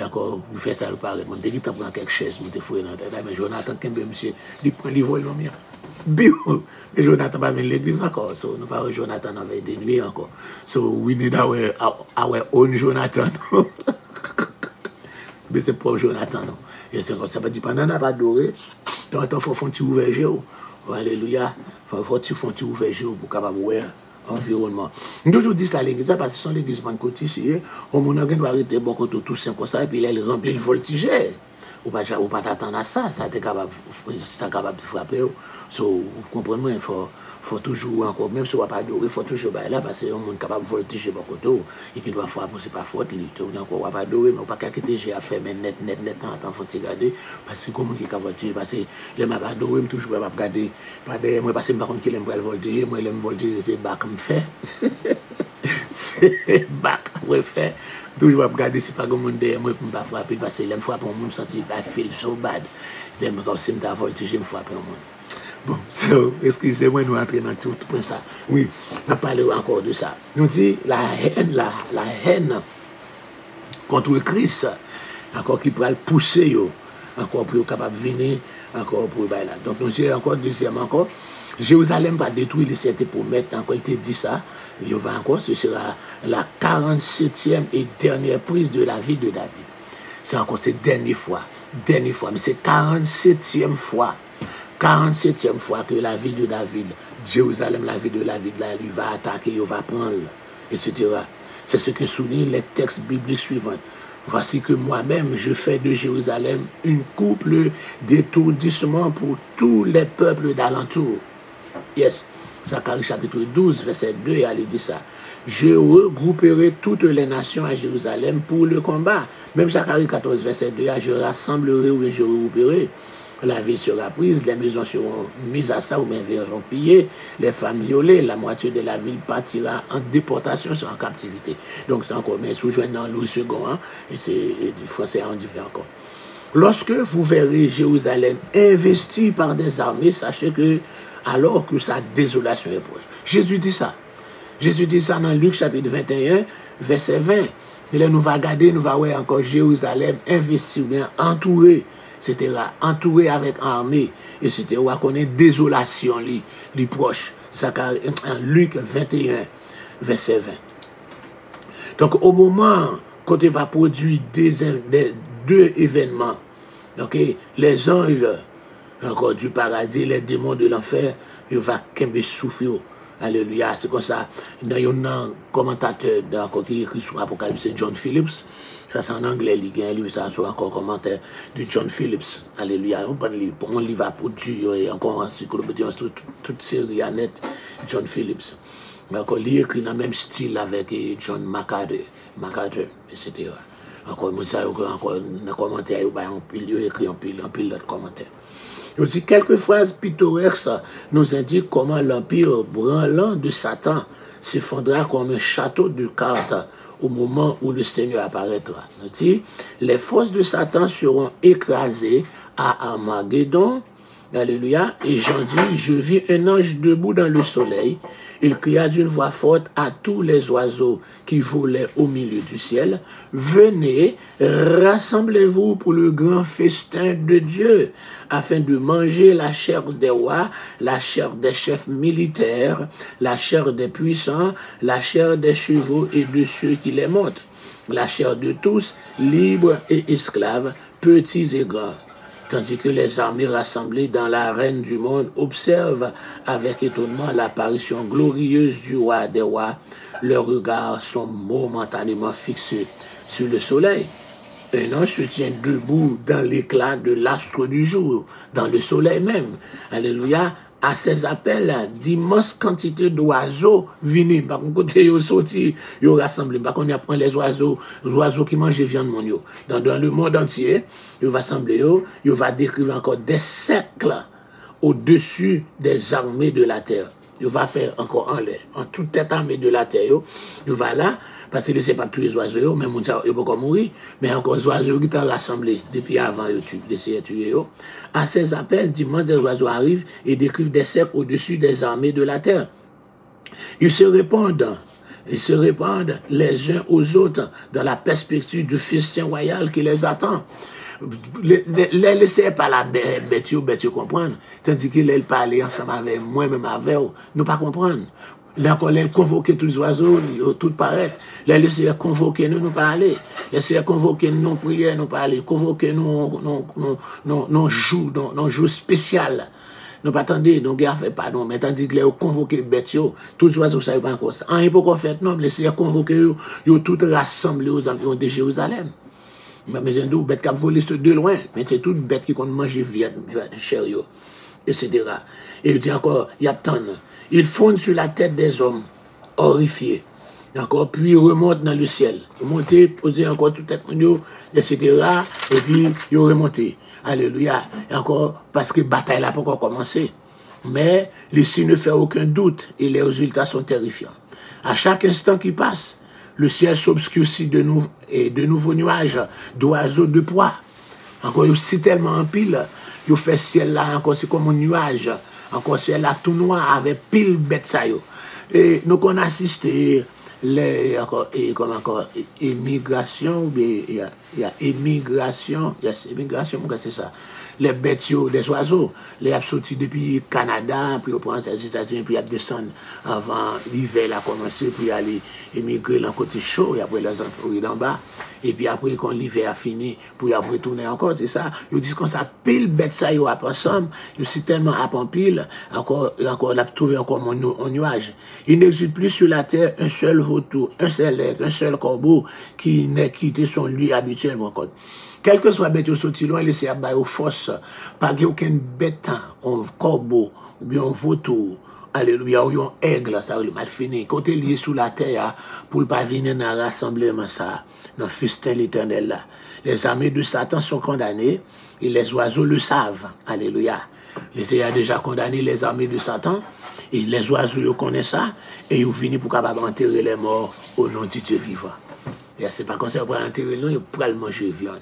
encore vous faites ça le paraît. Mon dit tu prends quelque chose, vous te fouillez dans tête, mais Jonathan Kembe monsieur, il prend les vols mien. Bio, mais Jonathan pas venir l'église encore, so nous pas Jonathan dans veille de nuit encore. So we need our own Jonathan. Mais c'est pas Jonathan non. Et c'est comme ça veut dire pendant n'a pas adoré, tant faut font tu ouvert jeu. Alléluia, faut tu font tu ouvert jeu pour capable voir environnement. Nous toujours dit ça l'église parce que ce sont l'église Pentecôte ici, on mon doit arrêter beaucoup tout simple comme ça et puis il remplit le voltige. Ou pas t'attendre à ça, ça est capable de frapper. So, vous comprenez, il faut toujours encore, même si on ne va pas adorer, il faut toujours là parce que on est capable de voltiger beaucoup et qui doit frapper, c'est pas faute lui. Donc on va pas adorer, mais on ne va pas quitter j'ai à faire mais net en faut regarder parce que comment qui va voltiger parce que les m'a pas adorer, toujours pas regarder pas derrière moi parce que par contre qui aime pas voltiger, moi l'aime voltiger c'est bac me fait. C'est bac ouais fait. Toujours à regarder si pas comme monde derrière moi pour me pas frapper parce que l'aime frapper un monde sentir I feel so bad. Même quand c'est me voltiger me frapper un monde. Bon, so, excusez-moi, nous entrons dans tout point ça. Oui, on a parlé encore de ça. Nous dit la haine contre Christ, encore qui pourra le pousser, encore pour capable de venir, encore pour là. Donc nous dit encore deuxièmement encore, Jérusalem va détruire les sept pour mettre, encore il te dit ça, il va encore, ce sera la 47e et dernière prise de la vie de David. C'est encore cette dernière fois, mais c'est 47e fois. 47e fois que la ville de David, Jérusalem, la ville de David, là, lui va attaquer, il va prendre, etc. C'est ce que soulignent les textes bibliques suivants. Voici que moi-même, je fais de Jérusalem une couple d'étourdissement pour tous les peuples d'alentour. Yes, Zacharie chapitre 12, verset 2, elle dit ça. Je regrouperai toutes les nations à Jérusalem pour le combat. Même Zacharie 14, verset 2, je rassemblerai ou je regrouperai. La ville sera prise, les maisons seront mises à ça ou mes verront pillées, les femmes violées, la moitié de la ville partira en déportation, en captivité. Donc c'est encore, mais sous dans Louis II, hein, et c'est du français en différent encore. Lorsque vous verrez Jérusalem investie par des armées, sachez que alors que sa désolation est proche. Jésus dit ça. Jésus dit ça dans Luc chapitre 21, verset 20. Et là, nous va regarder, nous va voir encore Jérusalem investie, bien entourée, etc. Entourée avec armée, etc. On connaît désolation, les proches. Luc 21, verset 20. Donc, au moment quand il va produire deux événements, okay, les anges encore du paradis, les démons de l'enfer, il va souffrir. Alléluia, c'est comme ça. Il y a un commentateur qui écrit sur l'Apocalypse, c'est John Phillips. Ça, c'est en anglais, lui, ça, c'est encore un commentaire de John Phillips. Alléluia. On livre à produire, et encore en encyclopédie, toute série à net, John Phillips. Mais encore, il écrit dans le même style avec John MacArthur, etc. Encore, encore, dans commentaire, il écrit un pile d'autres commentaires. Aussi, quelques phrases pittoresques nous indiquent comment l'empire branlant de Satan s'effondra comme un château de cartes au moment où le Seigneur apparaîtra. Les forces de Satan seront écrasées à Armageddon. Alléluia. Et Jean dit, je vis un ange debout dans le soleil. Il cria d'une voix forte à tous les oiseaux qui volaient au milieu du ciel. Venez, rassemblez-vous pour le grand festin de Dieu, afin de manger la chair des rois, la chair des chefs militaires, la chair des puissants, la chair des chevaux et de ceux qui les montent, la chair de tous, libres et esclaves, petits et grands. Tandis que les armées rassemblées dans l'arène du monde observent avec étonnement l'apparition glorieuse du roi des rois, leurs regards sont momentanément fixés sur le soleil. Un ange se tient debout dans l'éclat de l'astre du jour, dans le soleil même. Alléluia. À ces appels, d'immenses quantités d'oiseaux viennent. Par contre, ils sortent, ils rassemblent. Par contre, ils prennent les oiseaux qui mangent viande mon yo. Dans le monde entier, ils vont assembler, ils vont décrire encore des siècles au-dessus des armées de la terre. Ils vont faire encore en l'air, en toute cette armée de la terre. Ils vont là, parce que ce n'est pas tous les oiseaux, mais ils ne peuvent pas mourir, mais encore les oiseaux qui sont rassemblés depuis avant d'essayer de tuer. À ces appels, d'immenses des oiseaux arrivent et décrivent des cercles au-dessus des armées de la terre. Ils se répandent les uns aux autres dans la perspective du festin royal qui les attend. Les laisser pas la bête comprendre, tandis qu'ils parlent ensemble avec moi-même avec eux, nous pas comprendre. Là encore, les convoquer tous les oiseaux, tout paraît. Les laisser convoquer nous parler. Laisser convoquer nous prier, nous parler. Convoquer nous jour spécial. Nous pas attendre, nous ne fait pas non, mais tandis que les convoquer bêtes, tous les oiseaux, ça ne pas encore ça. En époque, fait, non, laisser convoquer, ils tout rassemblés aux environs de Jérusalem. Mais j'ai dit, bêtes qui volent de loin, mais c'est toutes bêtes qui comptent manger viande, chair, etc. Et il dit encore, il y a tant. Ils fondent sur la tête des hommes, horrifiés. D'accord, puis ils remontent dans le ciel. Ils montent, poser encore toute tête, etc. Et puis ils remontent. Alléluia. Et encore, parce que la bataille n'a pas encore commencé. Mais ici ne fait aucun doute et les résultats sont terrifiants. À chaque instant qui passe, le ciel s'obscurcit de nouveaux nuages d'oiseaux de proie. Encore, c'est tellement en pile, il fait ciel là, encore c'est comme un nuage. Encore ciel là tout noir avec pile bête ça yo. Et nous qu'on assisté les encore et comme encore immigration, il y a immigration, c'est ça. Les bêtes, les oiseaux, les a sortis depuis Canada, puis on prend les États-Unis, puis ils descendent avant l'hiver a commencé, puis aller émigrer dans le côté chaud, et après les entrer d'en bas, et puis après quand l'hiver a fini, puis après retourner encore, c'est ça. Ils disent qu'on ça pile bête ça, ils ont ensemble, ils sont tellement à pile, encore la trouvé encore un nuage. Il n'existe plus sur la terre un seul vautour, un seul aigle, un seul corbeau qui n'ait quitté son lieu habituel encore. Quel que soit bête au sorti loin, laissez à bailler aux forces, pas aucune bête, un corbeau, ou bien un vautour, alléluia, ou un aigle, ça va mal fini. Côté lié sous la terre, pour ne pas venir dans le rassemblement, ça, dans le festin l'éternel là. Les armées de Satan sont condamnées, et les oiseaux le savent, alléluia. Les a déjà condamné les armées de Satan, et les oiseaux ils connaissent ça, et ils viennent pour capable enterrer les morts au nom du Dieu vivant. Et c'est pas comme ça pour enterrer non, ils pourraient manger viande.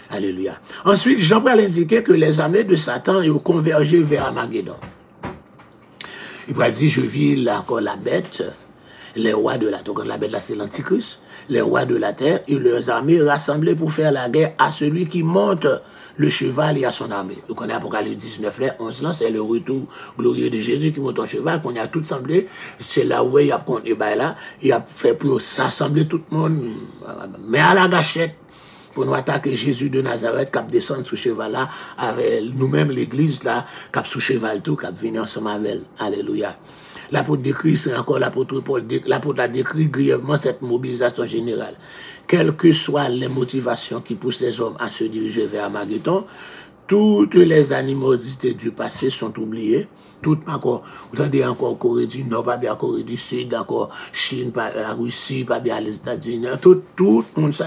Alléluia. Ensuite, Jean va indiquer que les armées de Satan ont convergé vers Armageddon. Il va dire, je vis là encore la bête, les rois de la terre. Donc la bête là, c'est l'Antichrist. Les rois de la terre et leurs armées rassemblées pour faire la guerre à celui qui monte le cheval et à son armée. Donc on est Apocalypse 19, 11 là, c'est le retour glorieux de Jésus qui monte en cheval, qu'on a tout semblé. C'est là où il a fait pour s'assembler tout le monde, mais à la gâchette. Pour nous attaquer Jésus de Nazareth, qui descend sous cheval là, avec nous-mêmes l'église là, qui sous cheval tout, qui venu ensemble avec elle. Alléluia. L'apôtre décrit, c'est encore l'apôtre Paul, l'apôtre a décrit grièvement cette mobilisation générale. Quelles que soient les motivations qui poussent les hommes à se diriger vers Armageddon, toutes les animosités du passé sont oubliées. Tout encore, vous entendez encore Corée du Nord, pas bien Corée du Sud, encore Chine, pas la Russie, pas bien les États-Unis, tout le monde, ça,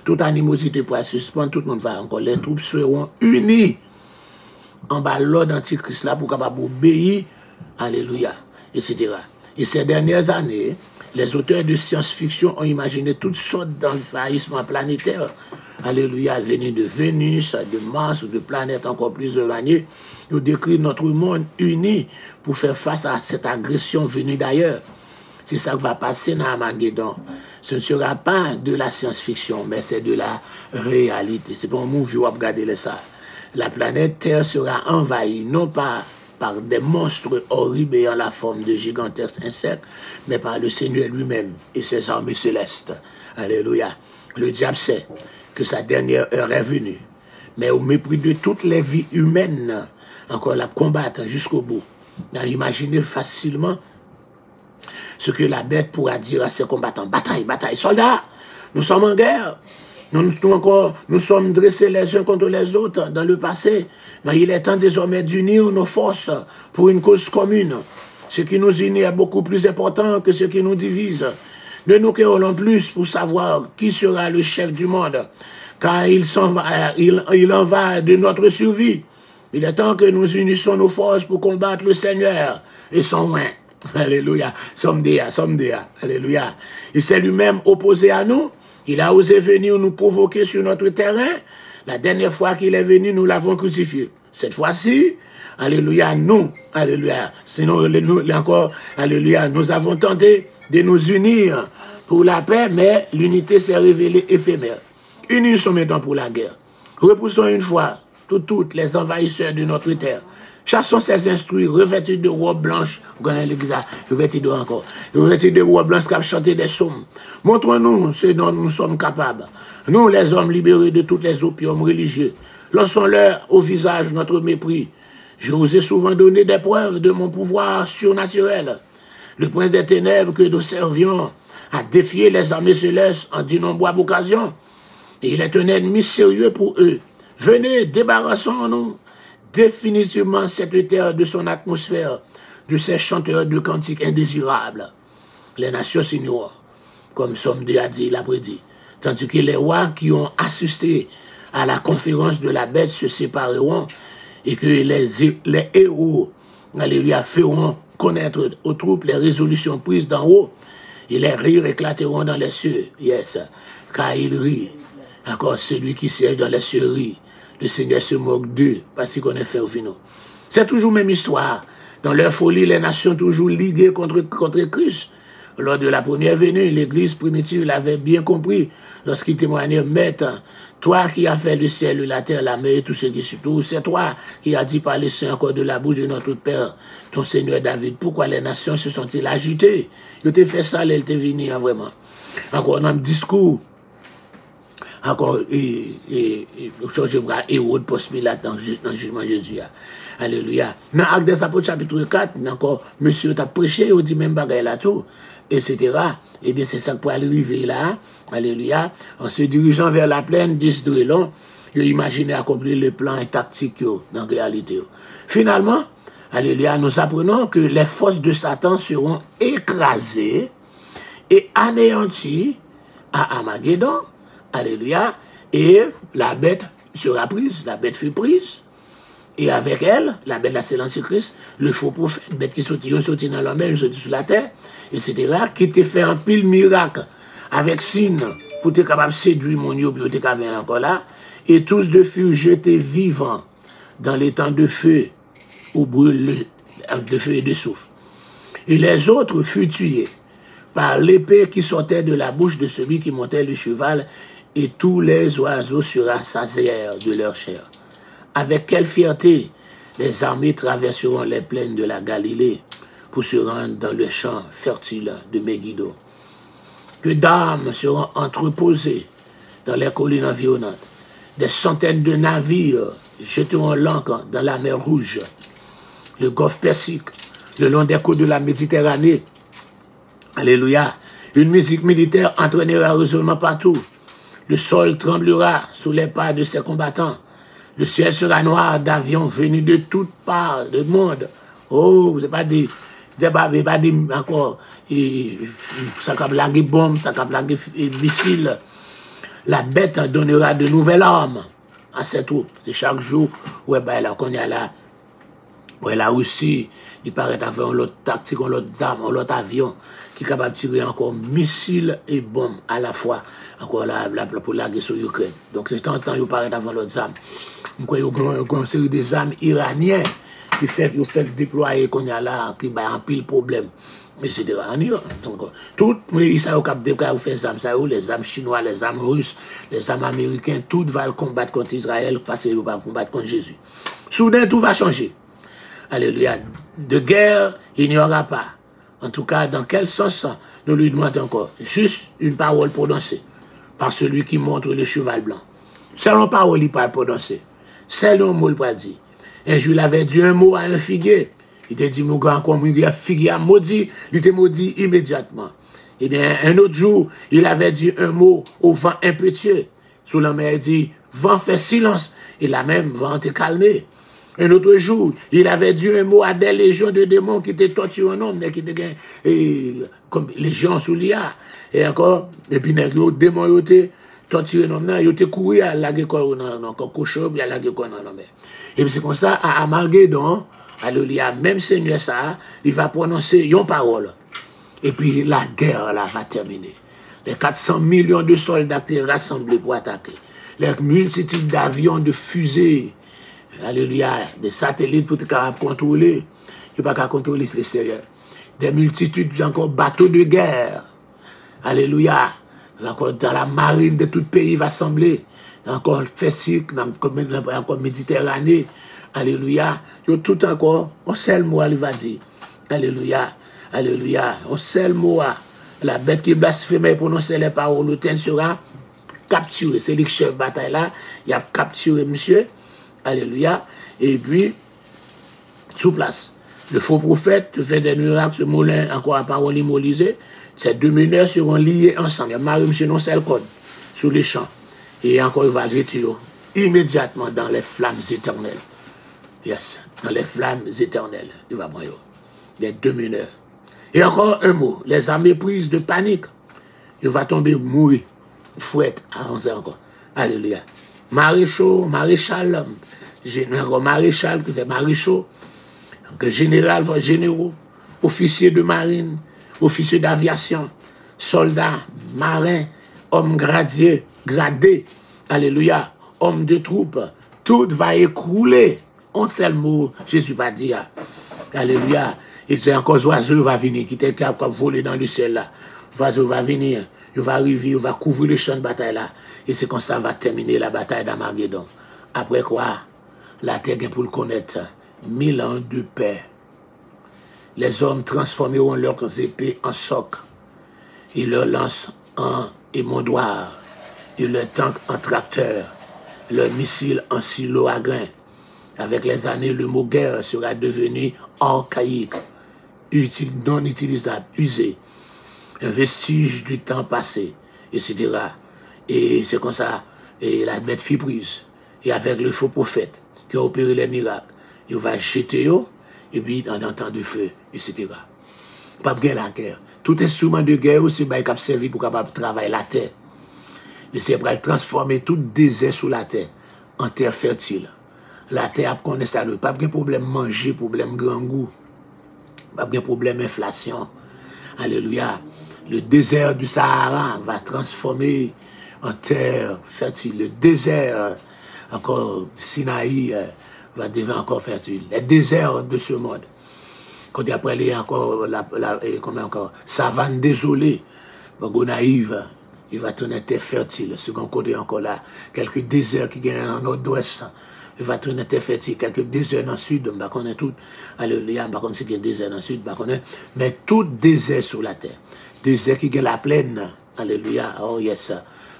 toute animosité pour suspendre, tout le monde va encore, les troupes seront unies en bas l'ordre antichrist là pour capable obéir, alléluia, etc. Et ces dernières années, les auteurs de science-fiction ont imaginé toutes sortes d'envahissements planétaires, alléluia, venus de Vénus, de Mars ou de planètes encore plus éloignées. Ils décrivent notre monde uni pour faire face à cette agression venue d'ailleurs. C'est ça qui va passer dans Armageddon. Ce ne sera pas de la science-fiction, mais c'est de la réalité. C'est pas un movie où on regarde ça. La planète Terre sera envahie, non pas par des monstres horribles ayant la forme de gigantesques insectes, mais par le Seigneur lui-même et ses armées célestes. Alléluia. Le diable sait que sa dernière heure est venue, mais au mépris de toutes les vies humaines, encore la combattre jusqu'au bout. Imaginez facilement ce que la bête pourra dire à ses combattants. Bataille, bataille, soldats, nous sommes en guerre. Nous sommes dressés les uns contre les autres dans le passé, mais il est temps désormais d'unir nos forces pour une cause commune. Ce qui nous unit est beaucoup plus important que ce qui nous divise. Ne nous querellons plus pour savoir qui sera le chef du monde, car il en va de notre survie. Il est temps que nous unissions nos forces pour combattre le Seigneur et son règne. Alléluia. Someday. Alléluia. Il s'est lui-même opposé à nous. Il a osé venir nous provoquer sur notre terrain. La dernière fois qu'il est venu, nous l'avons crucifié. Cette fois-ci, alléluia, sinon encore, alléluia, nous avons tenté de nous unir pour la paix, mais l'unité s'est révélée éphémère. Unissons maintenant pour la guerre. Repoussons une fois toutes les envahisseurs de notre terre. Chassons ces instruits revêtus de robes blanches. Vous connaissez l'église, revêtus de encore. Revêtus de robes blanches qui ont chanté des psaumes. Montrons-nous ce dont nous sommes capables. Nous, les hommes libérés de tous les opiums religieux, lançons-leur au visage notre mépris. Je vous ai souvent donné des preuves de mon pouvoir surnaturel. Le prince des ténèbres que nous servions a défié les armées célestes en d'innombrables occasions. Et il est un ennemi sérieux pour eux. Venez, débarrassons-nous définitivement cette terre de son atmosphère, de ces chanteurs de cantiques indésirables. Les nations s'ignorent, comme Somme 2 a dit, l'a prédit. Tandis que les rois qui ont assisté à la conférence de la bête se sépareront et que les héros, alléluia, feront connaître aux troupes les résolutions prises d'en haut et les rires éclateront dans les cieux. Yes, car il rit. Encore celui qui siège dans les cieux rit. Le Seigneur se moque d'eux parce qu'on est fait au final. C'est toujours la même histoire. Dans leur folie, les nations toujours liguées contre Christ. Lors de la première venue, l'église primitive l'avait bien compris lorsqu'il témoignait, Maître, toi qui as fait le ciel, la terre, la mer et tout ce qui se trouve, c'est toi qui as dit par les saints encore de la bouche de notre Père, ton Seigneur David. Pourquoi les nations se sont-ils agitées? Ils t'ont fait ça, elles t'ont venu, vraiment. Encore dans le discours, encore, Hérode post-Pilate dans le jugement de Jésus. Alléluia. Dans Actes des Apôtres, chapitre 4, encore, monsieur t'a prêché, il dit même bagaille là tout, etc. Et bien, c'est ça pour arriver là. Alléluia. En se dirigeant vers la plaine d'Isdrélon, il imaginait accomplir le plan tactique dans la réalité. Finalement, alléluia, nous apprenons que les forces de Satan seront écrasées et anéanties à Armageddon. Alléluia. Et la bête sera prise, la bête fut prise. Et avec elle, la bête, la c'est l'Antichrist, le faux prophète, bête qui sortit dans la mer, sortit sur la terre, etc., qui t'a fait un pile miracle avec signe pour être capable de séduire mon yo, puis t'es encore là. Et tous deux furent jetés vivants dans les temps de feu, où brûle de feu et de souffle. Et les autres furent tués par l'épée qui sortait de la bouche de celui qui montait le cheval, et tous les oiseaux se rassasièrent de leur chair. Avec quelle fierté les armées traverseront les plaines de la Galilée pour se rendre dans le champ fertile de Megiddo. Que d'armes seront entreposées dans les collines environnantes. Des centaines de navires jeteront l'ancre dans la mer Rouge, le golfe Persique, le long des côtes de la Méditerranée. Alléluia. Une musique militaire entraînera résolument partout. Le sol tremblera sous les pas de ses combattants. Le ciel sera noir d'avions venus de toutes parts du monde. Oh, vous n'avez pas dit, encore, ça a blagué bombes, ça a blagué missiles. La bête donnera de nouvelles armes à ses troupes. C'est chaque jour, ouais, ben là, qu'on y a là, ouais, la Russie, il paraît avoir l'autre tactique, l'autre arme, l'autre avion, qui est capable de tirer encore missiles et bombes à la fois. Encore là, pour la guerre sur l'Ukraine. Donc, c'est temps, il paraît avoir l'autre arme. Donc, il y a une série des armes iraniennes qui fait déployer qu'on y a là, qui va en pile problème. Mais c'est en Iran. Donc, tout le pays, ça a déployé fait des armes, les armes chinois, les armes russes, les armes américaines, tout va combattre contre Israël parce qu'il va combattre contre Jésus. Soudain, tout va changer. Alléluia. De guerre, il n'y aura pas. En tout cas, dans quel sens nous lui demandons encore? Juste une parole prononcée par celui qui montre le cheval blanc. Selon parole, il parle prononcé. Selon mot, il parle dit. Un jour, il avait dit un mot à un figuier. Il t'a dit, mon grand, comme un figuier a maudit, il était maudit immédiatement. Eh bien, un autre jour, il avait dit un mot au vent impétueux. Sous la mer, il dit, vent fait silence. Et la même vent est calmé. Un autre jour, il avait dit un mot à des légions de démons qui étaient torturés en homme, qui étaient comme légions sous l'IA. Et encore, et puis les démons étaient torturés en homme, ils étaient courus à la guerre, encore cochon, puis à la guerre dans l'homme. Et puis c'est comme ça, à Armageddon, alléluia, même Seigneur ça, il va prononcer une parole. Et puis la guerre là va terminer. Les 400 millions de soldats étaient rassemblés pour attaquer. Les multitudes d'avions, de fusées, alléluia, des satellites pour être contrôler. Il n'y a pas qu'à contrôler l'extérieur. Des multitudes, encore bateaux de guerre. Alléluia. Encore dans la marine de tout pays va assembler. Encore Fessic, encore Méditerranée. Alléluia. Tout encore, on sait le mot, il va dire. Alléluia. Alléluia. On sait le mot. La bête qui blasphémait pour prononcer les paroles, l'autel sera capturé. C'est le chef de bataille là. Il a capturé monsieur. Alléluia. Et puis, sous place. Le faux prophète fait des miracles, ce moulin, encore à parole immolisée. Ces deux mineurs seront liés ensemble. Il y a Marie, monsieur, non, c'est le code, sur les champs. Et encore, il va jeter immédiatement dans les flammes éternelles. Yes, dans les flammes éternelles. Il va prendre les deux mineurs. Et encore un mot, les armées prises de panique. Il va tomber, mourir. Fouette, avancez encore. Alléluia. Maréchal, maréchal qui fait maréchal, général, généraux, officiers de marine, officiers d'aviation, soldats, marins, hommes gradés, alléluia, hommes de troupes, tout va écrouler. On sait le mot, Jésus va dire, alléluia. Et c'est encore oiseau va venir, qui était capable de voler dans le ciel là. Oiseau va venir, il va arriver, il va couvrir le champ de bataille là. Et c'est comme ça va terminer la bataille d'Armageddon. Après quoi, la terre est pour le connaître. 1000 ans de paix. Les hommes transformeront leurs épées en socs. Ils leur lancent en émondoir. Ils leur tanks en tracteur. Leurs missiles en silo à grains. Avec les années, le mot guerre sera devenu archaïque, non utilisable, usé. Un vestige du temps passé, etc. Et c'est comme ça, et la bête fut prise. Et avec le faux prophète qui a opéré les miracles, il va jeter eux, et puis dans un temps de feu, etc. Pas de la guerre. Tout instrument de guerre aussi va être servi pour capable travailler la terre. Et c'est pour transformer tout désert sous la terre en terre fertile. La terre connaît ça, pas de problème manger, problème grand goût, pas de problème inflation. Alléluia. Le désert du Sahara va transformer en terre fertile. Le désert, encore Sinaï, va devenir encore fertile. Les déserts de ce monde. Quand après, il y a encore savane désolée, naïve, il va tourner terre fertile. Second côté encore là, quelques déserts qui gagnent en nord-ouest, il va tourner terre fertile. Quelques déserts dans le sud, on va connaître tout. Alléluia, on va connaître qu'il y a des déserts dans le sud, on va connaître. Mais tout désert sur la terre. Désert qui gagne la plaine. Alléluia, oh yes,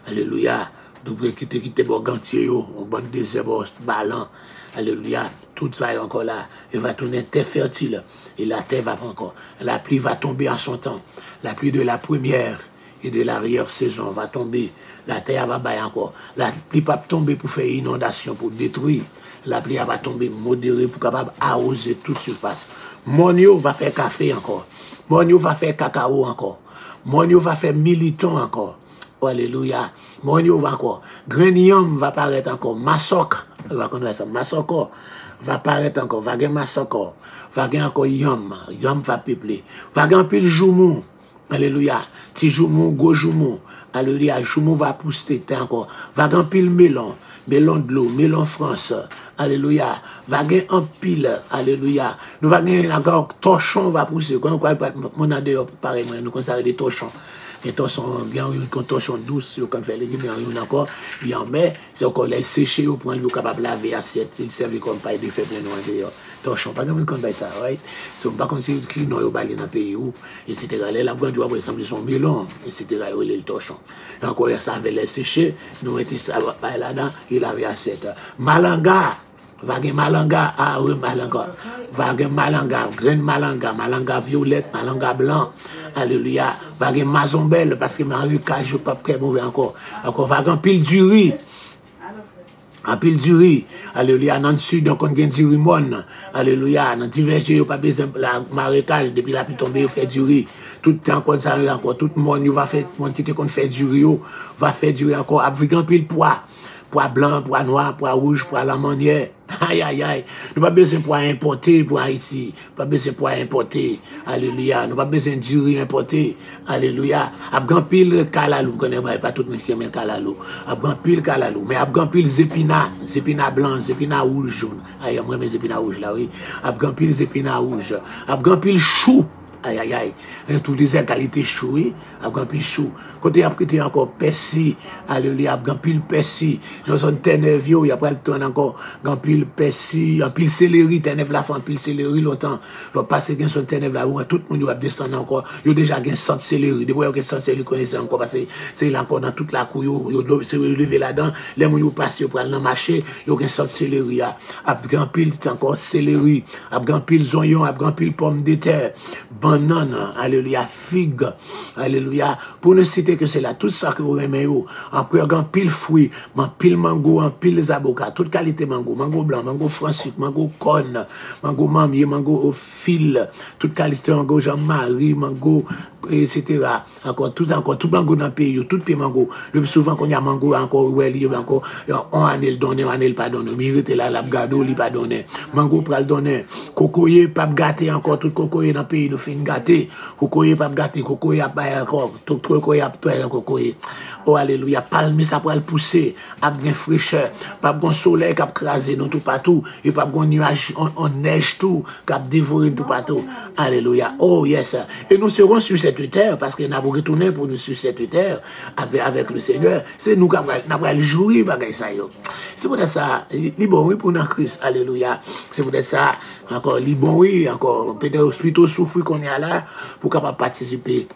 alléluia. Double quitter Borgantier, un bon désert, ballon. Alléluia, tout va encore là. Il va tourner terre fertile. Et la terre va encore. La pluie va tomber en son temps. La pluie de la première et de l'arrière-saison va tomber. La terre va bailler encore. La pluie va tomber pour faire inondation, pour détruire. La pluie va tomber modérée pour capable arroser toute surface. Monio va faire café encore. Monio va faire cacao encore. Monio va faire militon encore. Oh, alléluia. Monio va encore. Grenium va paraître encore. Masok, on va connaître ça. Masoko va apparaître encore. Va gagner Masoko. Va gagner encore Yom. Yom va peupler. Va gagner pile Joumou. Alléluia. Ti Joumou, go Joumou. Alléluia. Joumou va pousser encore. Va gagner pile melon. Melon de l'eau. Melon France. Alléluia. Va gagner en pile. Alléluia. Nous va gagner encore torchon va pousser. Quand on croit pas mon adeur pareil, nous considérons des torchons. Les torchons, il y a une torchon douce, quand on fait les légumes, il y en a encore. Il y en met, c'est encore les sécher au point de l'eau capable de laver assiette. Il servent comme paille de faible noir d'ailleurs. Torchon, pas comme on fait ça, right? C'est pas comme si il y a dans le pays où, etc. Les labouins doivent ressembler son melon, etc. Il est le torchon. Et encore, ça avait les sécher, nous mettons ça là-dedans, il avait assiette. Malanga, Vague malanga, ah oui, malanga. Vague malanga, graine malanga, malanga violette, malanga blanc. Alléluia. Vague mazombelle, parce que marécage, je pas très mauvais encore. Encore vague en pile du riz. En pile du riz. Alléluia. Dans le sud, donc on gagne du rimon. Alléluia. Dans divers jours, pas besoin la marécage, depuis la pluie tombée, on fait du riz. Tout le temps, quand ça arrive encore, tout le monde, va faire, monde qui te fait du riz, va faire du riz encore, avec un pile poids. Pois blanc, pois noir, pois rouge, pois la manière. Aïe, aïe, aïe. Nous pas besoin de pois importer pour Haïti. Pas besoin de pois importer. Alléluia. Nous pas besoin de du riz importer. Alléluia. Abgan pile kalalou. Vous connaissez pas tout le monde qui aime kalalou. Abgan pile kalalou. Mais abgan pile zépina. Zépina blanc, zépina rouge, jaune. Aïe, moi, mes zépina rouge là, oui. Abgan pile zépina rouge. Abgan pile chou. Aïe, aïe, aïe. Tout disait qualité chou, oui. Abgan pile chou. Côté après, encore persil. Alléluia. Abgan pile persil. Dans son ténèvre, il y a pas le temps encore. Abgan pile persil. En pile céleri. Ténèvre la fin, pile céleri longtemps. Le passé, il y a son ténèvre là, où tout le monde va descendre encore. Il y a déjà un centre céleri. Des fois, il y a un centre céleri, connaissez encore, parce que c'est là encore dans toute la couille, il y a c'est levé là-dedans. Les gens qui passent, ils prennent le marché, il y a un centre céleri. Abgan pile, c'est encore céleri. Abgan pile zoyon, abgan pile pomme de terre. Banane, alléluia, figue, alléluia. Pour ne citer que c'est là, tout ça que vous aimez, après, un pile fruit, un pile mango, un pile avocats, toute qualité mango, mango blanc, mango francis, mango corne, mango mamier, mango au fil, toute qualité mango Jean-Marie, mango, etc. Encore tout mango dans le pays, tout pays mango. Le plus souvent, quand il y a mango, encore, ouais, il y a encore, on a le donné, on a le pas donné, mérite là, la gado, il pas donné. Mango pour le donner. Cocoyer, pas gâté encore, tout cocoyer dans le pays, nous fin gâté. Cocoyer, pas gâté, cocoyer, pas encore, tout cocoyer, toi, cocoyer. Oh, alléluia, palme, ça pour le pousser, a bien fraîcheur, pas bon soleil qui a crasé nous tout partout, et pas bon nuage, on neige tout, qui a dévoré tout partout. Alléluia. Oh, yes. Et nous serons sur cette terre, parce que nous avons retourné pour nous sur cette terre avec le Seigneur. C'est nous qui avons joué, bagay ça, yo. C'est pour ça, bon, oui, pour nous, Christ. Alléluia. C'est pour ça, encore, bon, oui, encore, peut-être plutôt souffrir qu'on est là, pour capable participer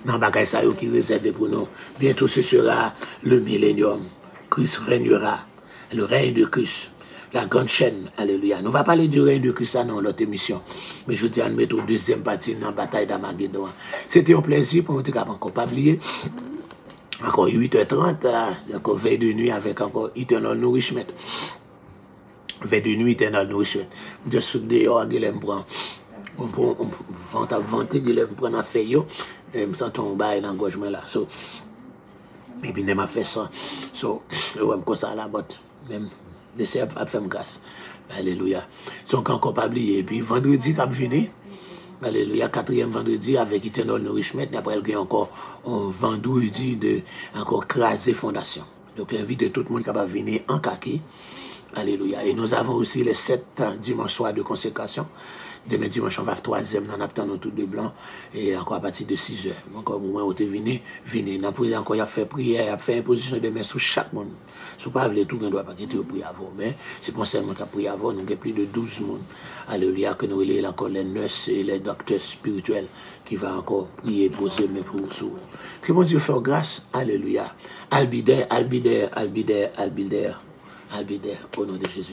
dans bagay ça qui est réservé pour nous. Bientôt ce sera le millénium. Christ régnera. Le règne de Christ. La grande chaîne. Alléluia. Nous va parler du règne de Christ dans l'autre émission. Mais je dis à nous mettre au deuxième partie dans la bataille d'Armageddon. C'était un plaisir pour nous dire encore pas oublier. Encore 8h30, encore veille de nuit avec encore Eternal Nourishment. Veille de nuit, Eternal Nourishment. Je suis dehors, Guilhem prend. On va vanter, Guilhem prend un feuille. Je me sens tomber dans le gorgement là. So, et puis, je m'a fait ça. So, je vais me comme ça là, même, laisser à faire grâce. Alléluia. Donc, encore pas oublier. Et puis, vendredi, quand venu, alléluia, 4e vendredi avec Eternal Nourishment. Et après, il y a encore un vendredi de encore craser fondation. Donc, j'invite tout le monde qui va venir en kaki. Alléluia. Et nous avons aussi les 7 dimanches soirs de consécration. Demain dimanche, on va faire 3e, nous attendons tout de blanc, et encore à partir de 6h. Encore au moment où tu es venu, nous encore il a fait prière, il a fait imposition de main sur chaque monde. Si vous ne pouvez pas tout, on ne doit pas quitter prier avant. Mais c'est pas seulement qu'à prier avant, nous avons plus de 12 monde. Alléluia, que nous avons encore les nurses et les docteurs spirituels qui vont encore prier, poser mes pour vous. Que bon Dieu fasse grâce. Alléluia. Albidaire, albidaire, albidaire, albidaire, albidaire, au nom de Jésus.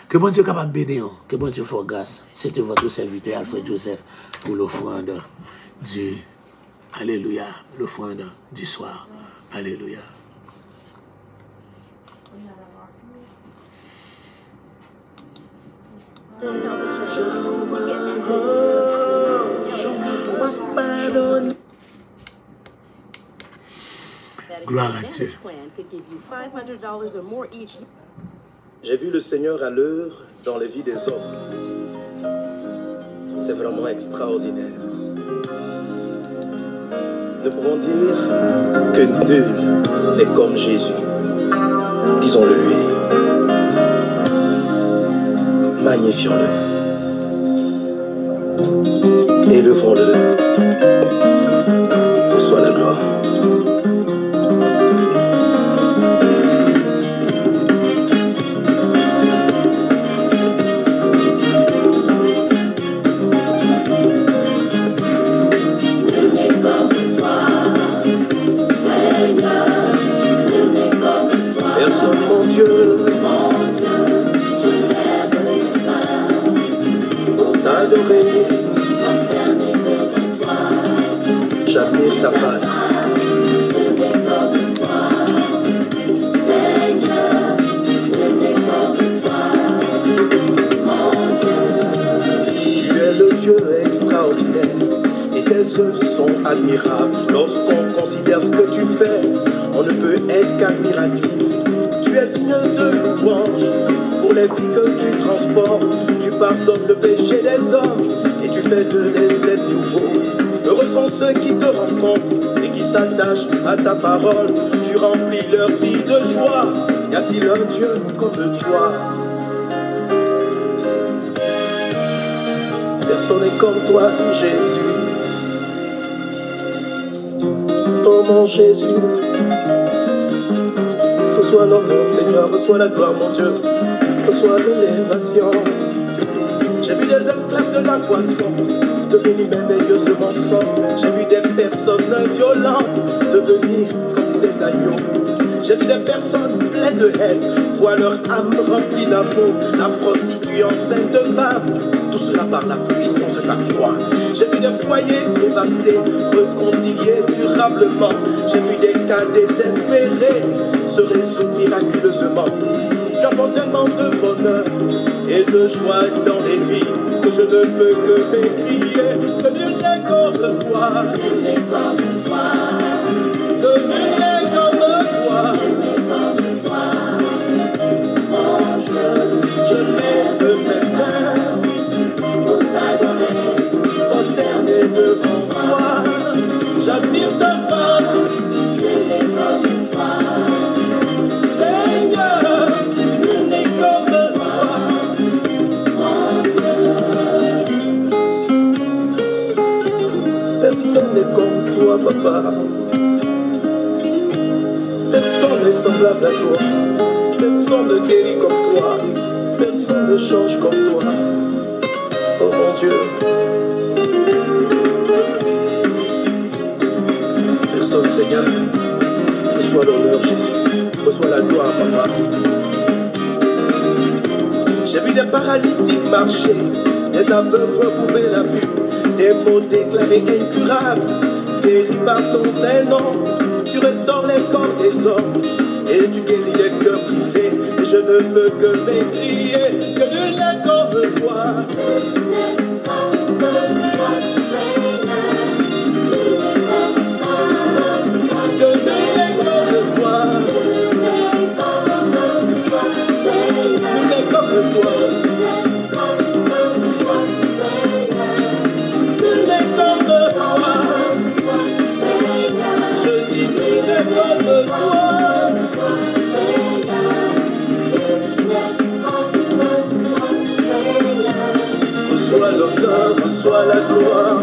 Que bon Dieu capable de bénir, que bon Dieu fasse grâce. C'était votre serviteur Alfred Joseph pour l'offrande du Alléluia, l'offrande du soir. Alléluia. Gloire à Dieu. J'ai vu le Seigneur à l'heure dans les vies des hommes. C'est vraiment extraordinaire. Nous pouvons dire que nul n'est comme Jésus. Disons-le lui. Magnifions-le. Élevons-le. Reçois la gloire. Personne, mon Dieu, j'admire ta face. Tu es le Dieu extraordinaire et tes œuvres sont admirables. Lorsqu'on considère ce que tu fais, on ne peut être qu'admiratif. Tu es digne de louange pour les vies que tu transformes. Tu pardonnes le péché des hommes et tu fais de des êtres nouveaux. Heureux sont ceux qui te rencontrent et qui s'attachent à ta parole. Tu remplis leur vie de joie. Y a-t-il un Dieu comme toi? Personne n'est comme toi, Jésus. Oh mon Jésus, reçois l'honneur, Seigneur, reçois la gloire, mon Dieu, reçois l'élévation. J'ai vu des esclaves de la poisson devenir merveilleusement sobres. J'ai vu des personnes violentes devenir comme des agneaux. J'ai vu des personnes pleines de haine voir leur âme remplie d'amour. La prostituée enceinte de femme, tout cela par la puissance de ta croix. J'ai vu des foyers dévastés, réconciliés durablement. J'ai vu des cas désespérés se résoudre miraculeusement. Tu apportes tellement de bonheur et de joie dans les vies que je ne peux que m'écrier que nul n'est comme toi. Que nul n'est comme toi. Mon Dieu, je lève mes mains pour t'adorer, prosterné devant toi. J'admire ta face. Seigneur, nul n'est comme toi. Personne n'est comme toi, papa. Personne n'est semblable à toi. Personne ne guérit comme toi. Personne ne change comme toi. Oh mon Dieu. Personne, Seigneur. Reçois l'honneur, Jésus. Reçois la gloire, papa. J'ai vu des paralytiques marcher, des aveugles retrouver la vue, des mots déclarés incurables, guéris par ton Saint-Nom. Tu restaures les corps des hommes et tu guéris les cœurs brisés. Et je ne peux que m'écrier que nul n'est comme toi. Que nul n'est comme toi. Nul n'est comme toi. Nul n'est comme toi. Je dis nul n'est comme toi. Reçois l'honneur, reçois la gloire.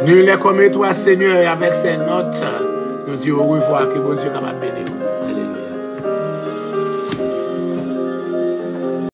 Nul n'est comme toi, Seigneur, et avec ces notes, nous disons au revoir, que bon Dieu capable de bénir.